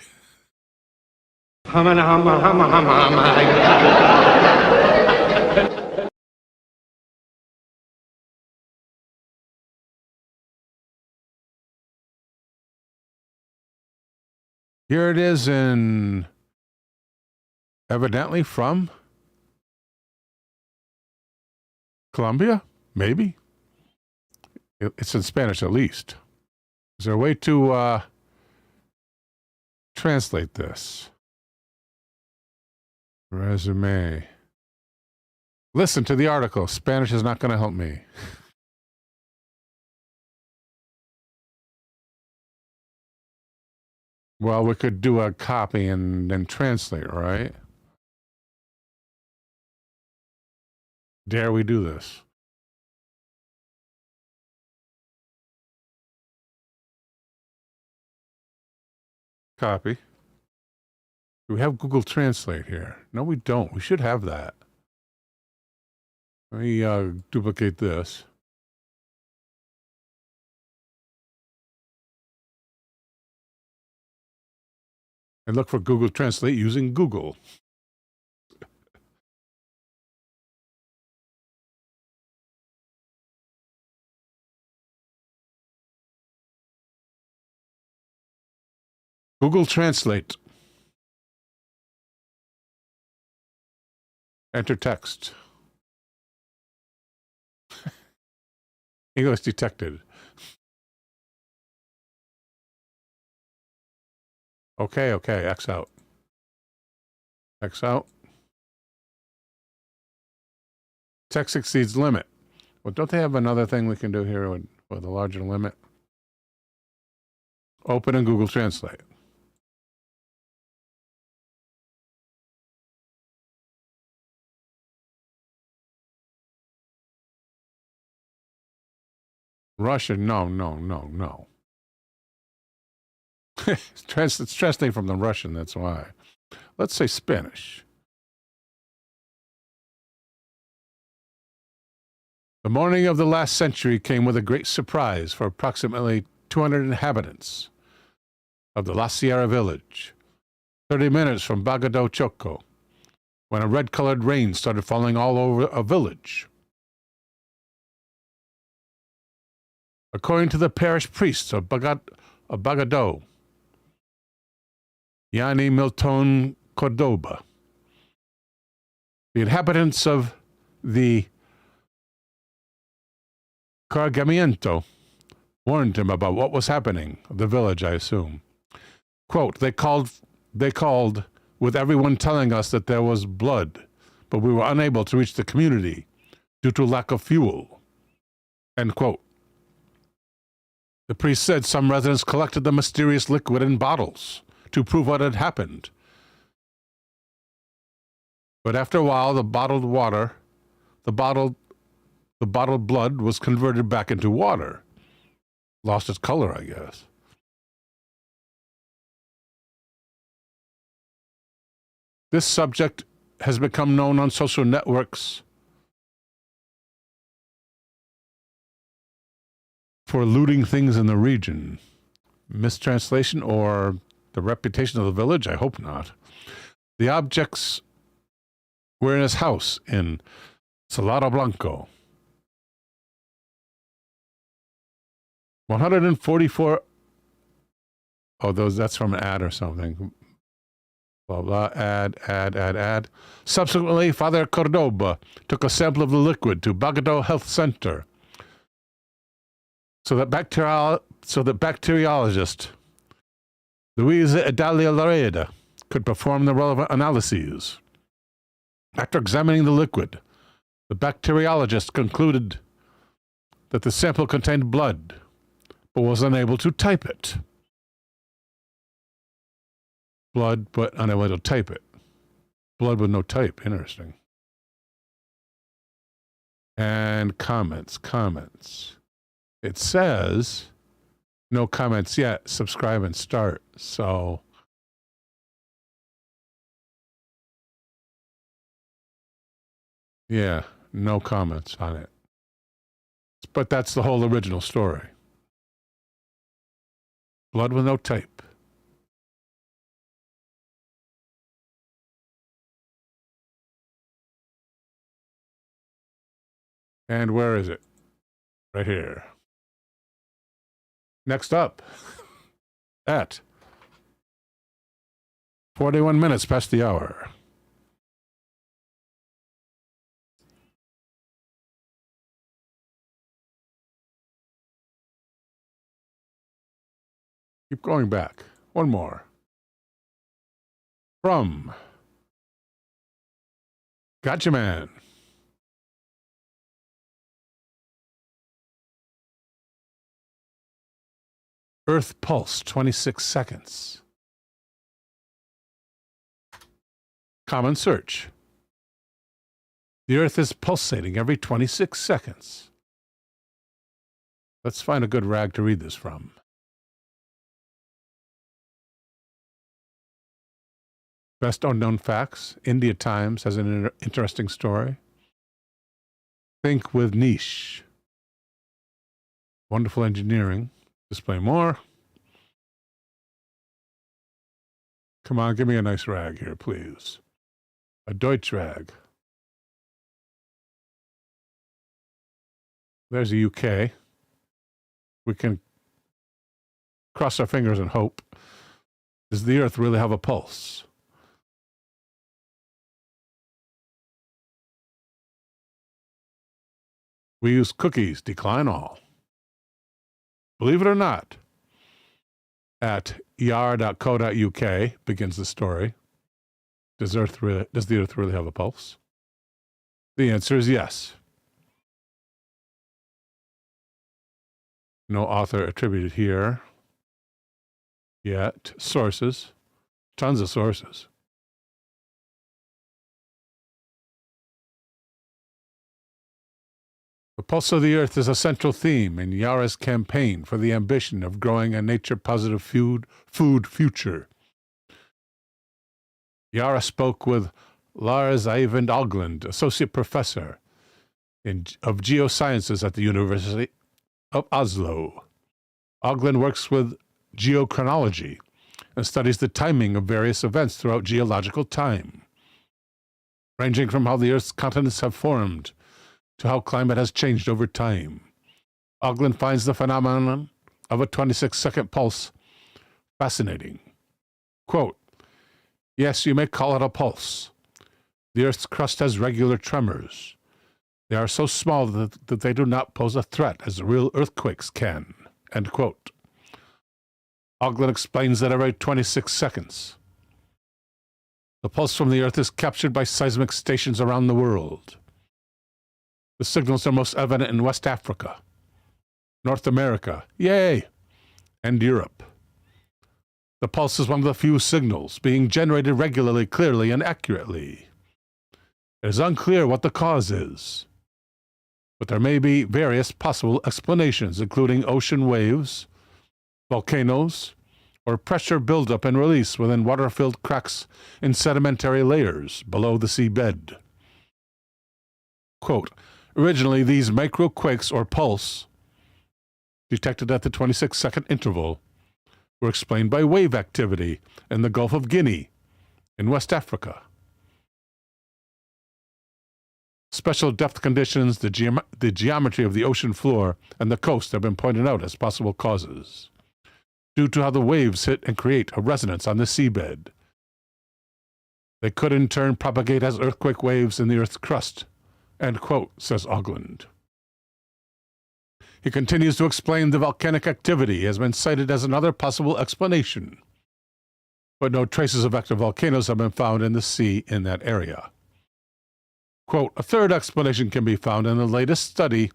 Here it is evidently from Colombia, maybe? It's in Spanish at least. Is there a way to translate this? Resume. Listen to the article. Spanish is not going to help me. Well, we could do a copy and then translate, right? Dare we do this? Copy. Do we have Google Translate here? No, we don't. We should have that. Let me duplicate this. And look for Google Translate using Google. Google Translate. Enter text. English detected. Okay, X out. X out. Text exceeds limit. Well, don't they have another thing we can do here with a larger limit? Open in Google Translate. Russian, no. It's translating from the Russian, that's why. Let's say Spanish. The morning of the last century came with a great surprise for approximately 200 inhabitants of the La Sierra village, 30 minutes from Bagado, Choco, when a red-colored rain started falling all over a village. According to the parish priest of Bagado, Yani Milton Cordoba, the inhabitants of the Cargamiento warned him about what was happening, the village, I assume. Quote, they called with everyone telling us that there was blood, but we were unable to reach the community due to lack of fuel. End quote. The priest said some residents collected the mysterious liquid in bottles to prove what had happened. But after a while, the bottled blood was converted back into water. Lost its color, I guess. This subject has become known on social networks for looting things in the region. Mistranslation or the reputation of the village? I hope not. The objects were in his house in Salado Blanco. 144. Oh, that's from an ad or something. Blah, blah, ad. Subsequently, Father Cordoba took a sample of the liquid to Bagado Health Center so that bacteriologist Luis Idalia Lareda could perform the relevant analyses. After examining the liquid, the bacteriologist concluded that the sample contained blood, but was unable to type it. Blood, but unable to type it. Blood with no type. Interesting. And comments. It says, no comments yet. Subscribe and start. So, yeah, no comments on it. But that's the whole original story. Blood with no type. And where is it? Right here. Next up, at 41 minutes past the hour. Keep going back. One more. From Gotcha Man. Earth pulse, 26 seconds. Common search. The Earth is pulsating every 26 seconds. Let's find a good rag to read this from. Best unknown facts. India Times has an interesting story. Think with niche. Wonderful engineering. Display more. Come on, give me a nice rag here, please. A Deutsch rag. There's the UK. We can cross our fingers and hope. Does the Earth really have a pulse? We use cookies. Decline all. Believe it or not, at er.co.uk begins the story. Does the Earth really have a pulse? The answer is yes. No author attributed here yet. Sources. Tons of sources. The pulse of the Earth is a central theme in Yara's campaign for the ambition of growing a nature-positive food future. Yara spoke with Lars Eivind Ogland, associate professor of geosciences at the University of Oslo. Ogland works with geochronology and studies the timing of various events throughout geological time, ranging from how the Earth's continents have formed to how climate has changed over time. Ogland finds the phenomenon of a 26-second pulse fascinating. Quote, yes, you may call it a pulse. The Earth's crust has regular tremors. They are so small that they do not pose a threat as real earthquakes can. End quote. Ogland explains that every 26 seconds, the pulse from the Earth is captured by seismic stations around the world. The signals are most evident in West Africa, North America, yay, and Europe. The pulse is one of the few signals being generated regularly, clearly, and accurately. It is unclear what the cause is, but there may be various possible explanations, including ocean waves, volcanoes, or pressure buildup and release within water-filled cracks in sedimentary layers below the seabed. Quote, originally, these microquakes or pulse detected at the 26-second interval were explained by wave activity in the Gulf of Guinea in West Africa. Special depth conditions, the geometry of the ocean floor, and the coast have been pointed out as possible causes, due to how the waves hit and create a resonance on the seabed. They could in turn propagate as earthquake waves in the Earth's crust, end quote, says Ogland. He continues to explain the volcanic activity has been cited as another possible explanation, but no traces of active volcanoes have been found in the sea in that area. Quote, a third explanation can be found in the latest study,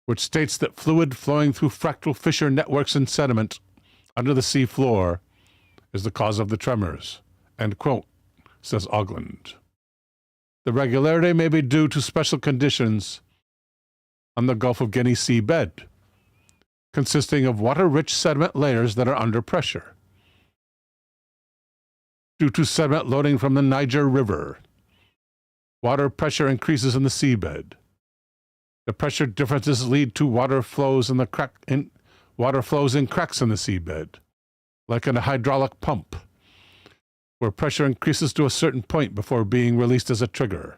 which states that fluid flowing through fractal fissure networks in sediment under the sea floor is the cause of the tremors, end quote, says Ogland. The regularity may be due to special conditions on the Gulf of Guinea seabed, consisting of water-rich sediment layers that are under pressure. Due to sediment loading from the Niger River, water pressure increases in the seabed. The pressure differences lead to water flows in cracks in the seabed, like in a hydraulic pump, where pressure increases to a certain point before being released as a trigger.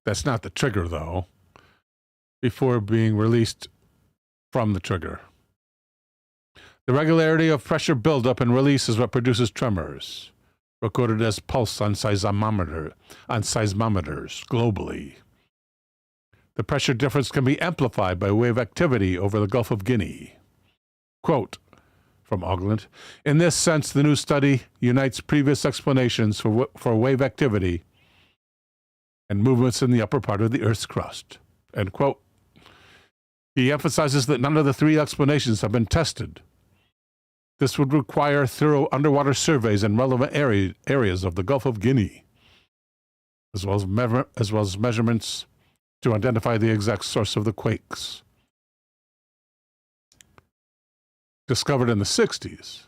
That's not the trigger, though. Before being released from the trigger. The regularity of pressure buildup and release is what produces tremors, recorded as pulse on seismometers globally. The pressure difference can be amplified by wave activity over the Gulf of Guinea. Quote from Ogland, in this sense, the new study unites previous explanations for wave activity and movements in the upper part of the Earth's crust. End quote. He emphasizes that none of the three explanations have been tested. This would require thorough underwater surveys in relevant areas of the Gulf of Guinea, as well as measurements to identify the exact source of the quakes. Discovered in the 60s.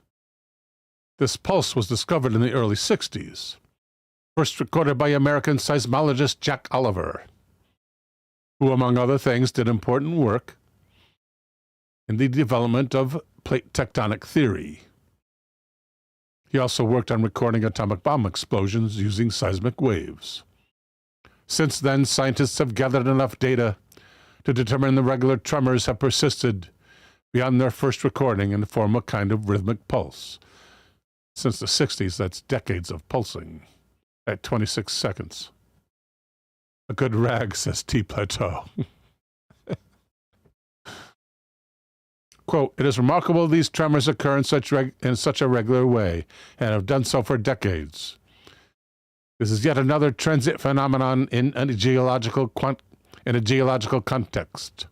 This pulse was discovered in the early 60s, first recorded by American seismologist Jack Oliver, who, among other things, did important work in the development of plate tectonic theory. He also worked on recording atomic bomb explosions using seismic waves. Since then, scientists have gathered enough data to determine the regular tremors have persisted beyond their first recording and form a kind of rhythmic pulse. Since the 60s, that's decades of pulsing at 26 seconds. A good rag, says T. Plateau. Quote, it is remarkable these tremors occur in such a regular way, and have done so for decades. This is yet another transient phenomenon in a geological context.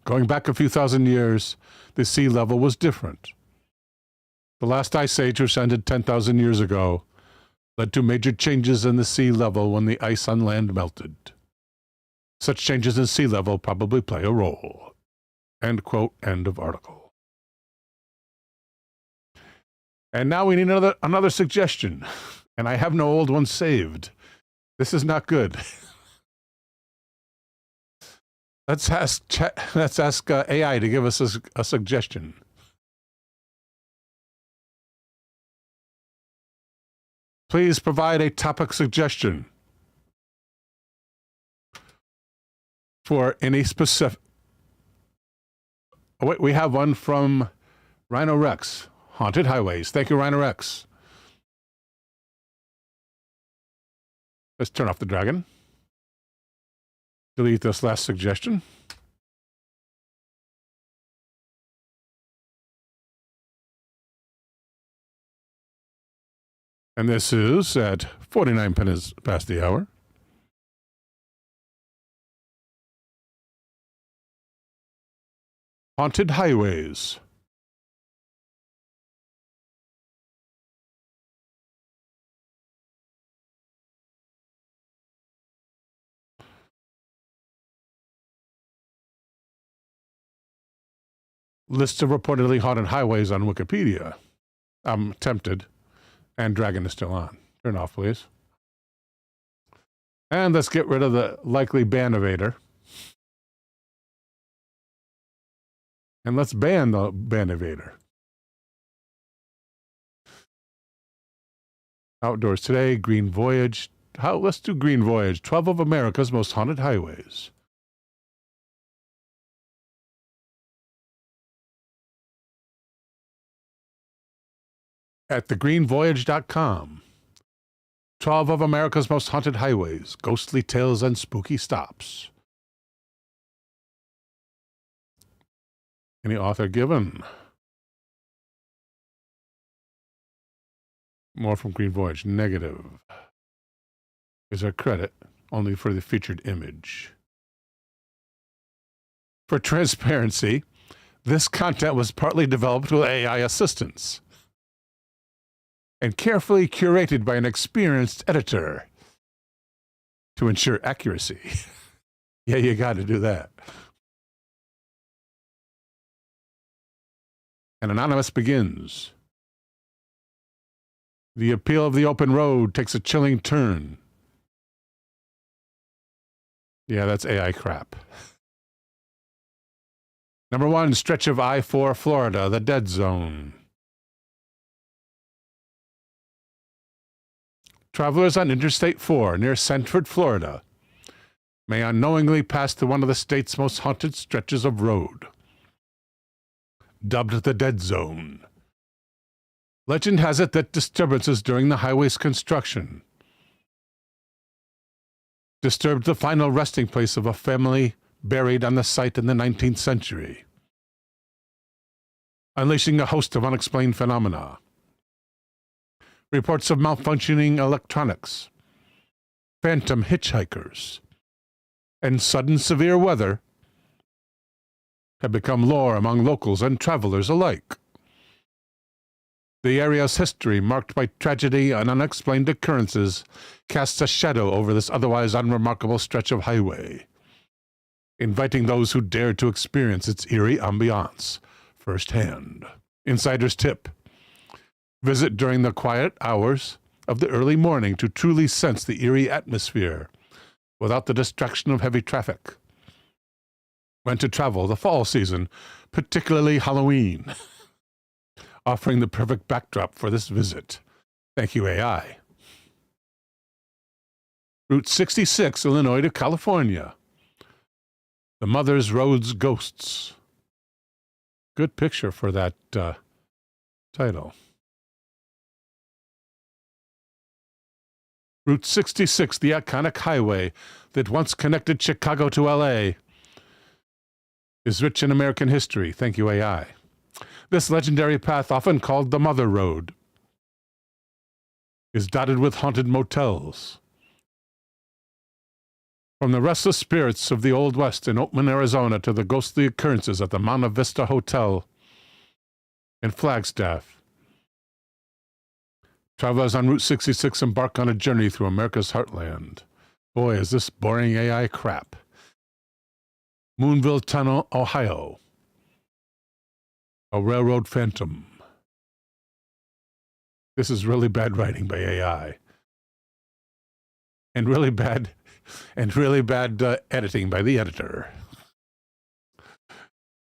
Going back a few thousand years, the sea level was different. The last ice age, which ended 10,000 years ago, led to major changes in the sea level when the ice on land melted. Such changes in sea level probably play a role. End quote, end of article. And now we need another suggestion. And I have no old one saved. This is not good. Let's ask AI to give us a suggestion. Please provide a topic suggestion for any specific. Oh, wait, we have one from Rhino Rex. Haunted Highways. Thank you, Rhino Rex. Let's turn off the dragon. Delete this last suggestion. And this is at 49 minutes past the hour. Haunted Highways. List of reportedly haunted highways on Wikipedia. I'm tempted. And Dragon is still on. Turn off, please. And let's get rid of the likely ban evader. And let's ban the ban evader. Outdoors today, Green Voyage. Let's do Green Voyage. 12 of America's most haunted highways. At thegreenvoyage.com. 12 of America's most haunted highways, ghostly tales and spooky stops. Any author given? More from Green Voyage. Negative. Is our credit only for the featured image. For transparency, this content was partly developed with AI assistance and carefully curated by an experienced editor to ensure accuracy. Yeah, you got to do that. An anonymous begins. The appeal of the open road takes a chilling turn. Yeah, that's AI crap. Number 1, stretch of I-4 Florida, the dead zone. Travelers on Interstate 4 near Sanford, Florida, may unknowingly pass through one of the state's most haunted stretches of road. Dubbed the Dead Zone. Legend has it that disturbances during the highway's construction disturbed the final resting place of a family buried on the site in the 19th century, unleashing a host of unexplained phenomena. Reports of malfunctioning electronics, phantom hitchhikers, and sudden severe weather have become lore among locals and travelers alike. The area's history, marked by tragedy and unexplained occurrences, casts a shadow over this otherwise unremarkable stretch of highway, inviting those who dare to experience its eerie ambiance firsthand. Insider's tip: visit during the quiet hours of the early morning to truly sense the eerie atmosphere without the distraction of heavy traffic. When to travel the fall season, particularly Halloween, offering the perfect backdrop for this visit. Thank you, AI. Route 66, Illinois to California. The Mother's Road's Ghosts. Good picture for that title. Route 66, the iconic highway that once connected Chicago to L.A., is rich in American history. Thank you, AI. This legendary path, often called the Mother Road, is dotted with haunted motels. From the restless spirits of the Old West in Oakman, Arizona, to the ghostly occurrences at the Monte Vista Hotel in Flagstaff, travelers on Route 66 embark on a journey through America's heartland. Boy, is this boring AI crap. Moonville Tunnel, Ohio. A railroad phantom. This is really bad writing by AI. And really bad editing by the editor.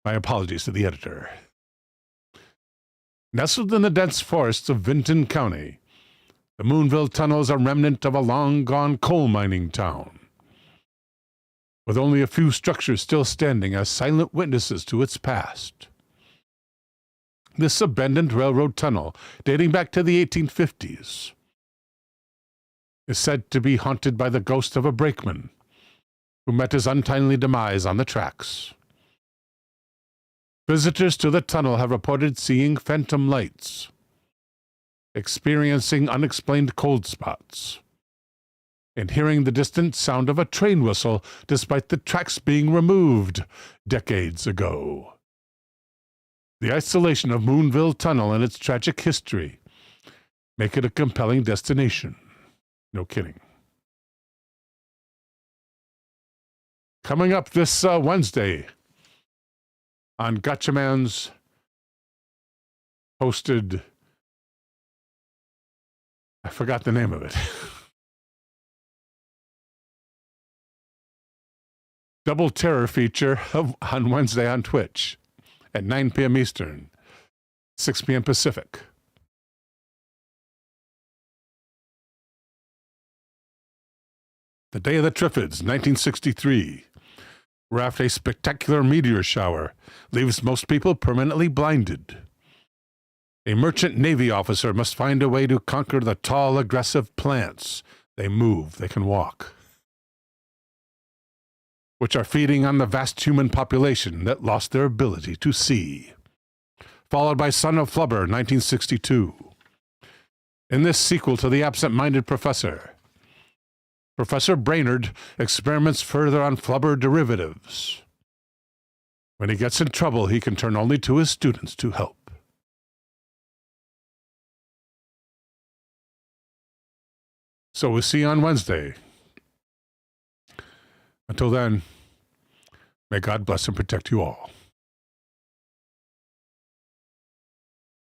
My apologies to the editor. Nestled in the dense forests of Vinton County, the Moonville Tunnel is a remnant of a long-gone coal mining town, with only a few structures still standing as silent witnesses to its past. This abandoned railroad tunnel, dating back to the 1850s, is said to be haunted by the ghost of a brakeman who met his untimely demise on the tracks. Visitors to the tunnel have reported seeing phantom lights, experiencing unexplained cold spots, and hearing the distant sound of a train whistle despite the tracks being removed decades ago. The isolation of Moonville Tunnel and its tragic history make it a compelling destination. No kidding. Coming up this Wednesday on Gotchaman's hosted, I forgot the name of it. double terror feature on Wednesday on Twitch at 9 p.m. Eastern, 6 p.m. Pacific. The day of the Triffids, 1963. Where after a spectacular meteor shower leaves most people permanently blinded. A merchant navy officer must find a way to conquer the tall, aggressive plants. They move, they can walk. Which are feeding on the vast human population that lost their ability to see. Followed by Son of Flubber, 1962. In this sequel to The Absent-Minded Professor, Professor Brainerd experiments further on flubber derivatives. When he gets in trouble, he can turn only to his students to help. So we'll see you on Wednesday. Until then, may God bless and protect you all.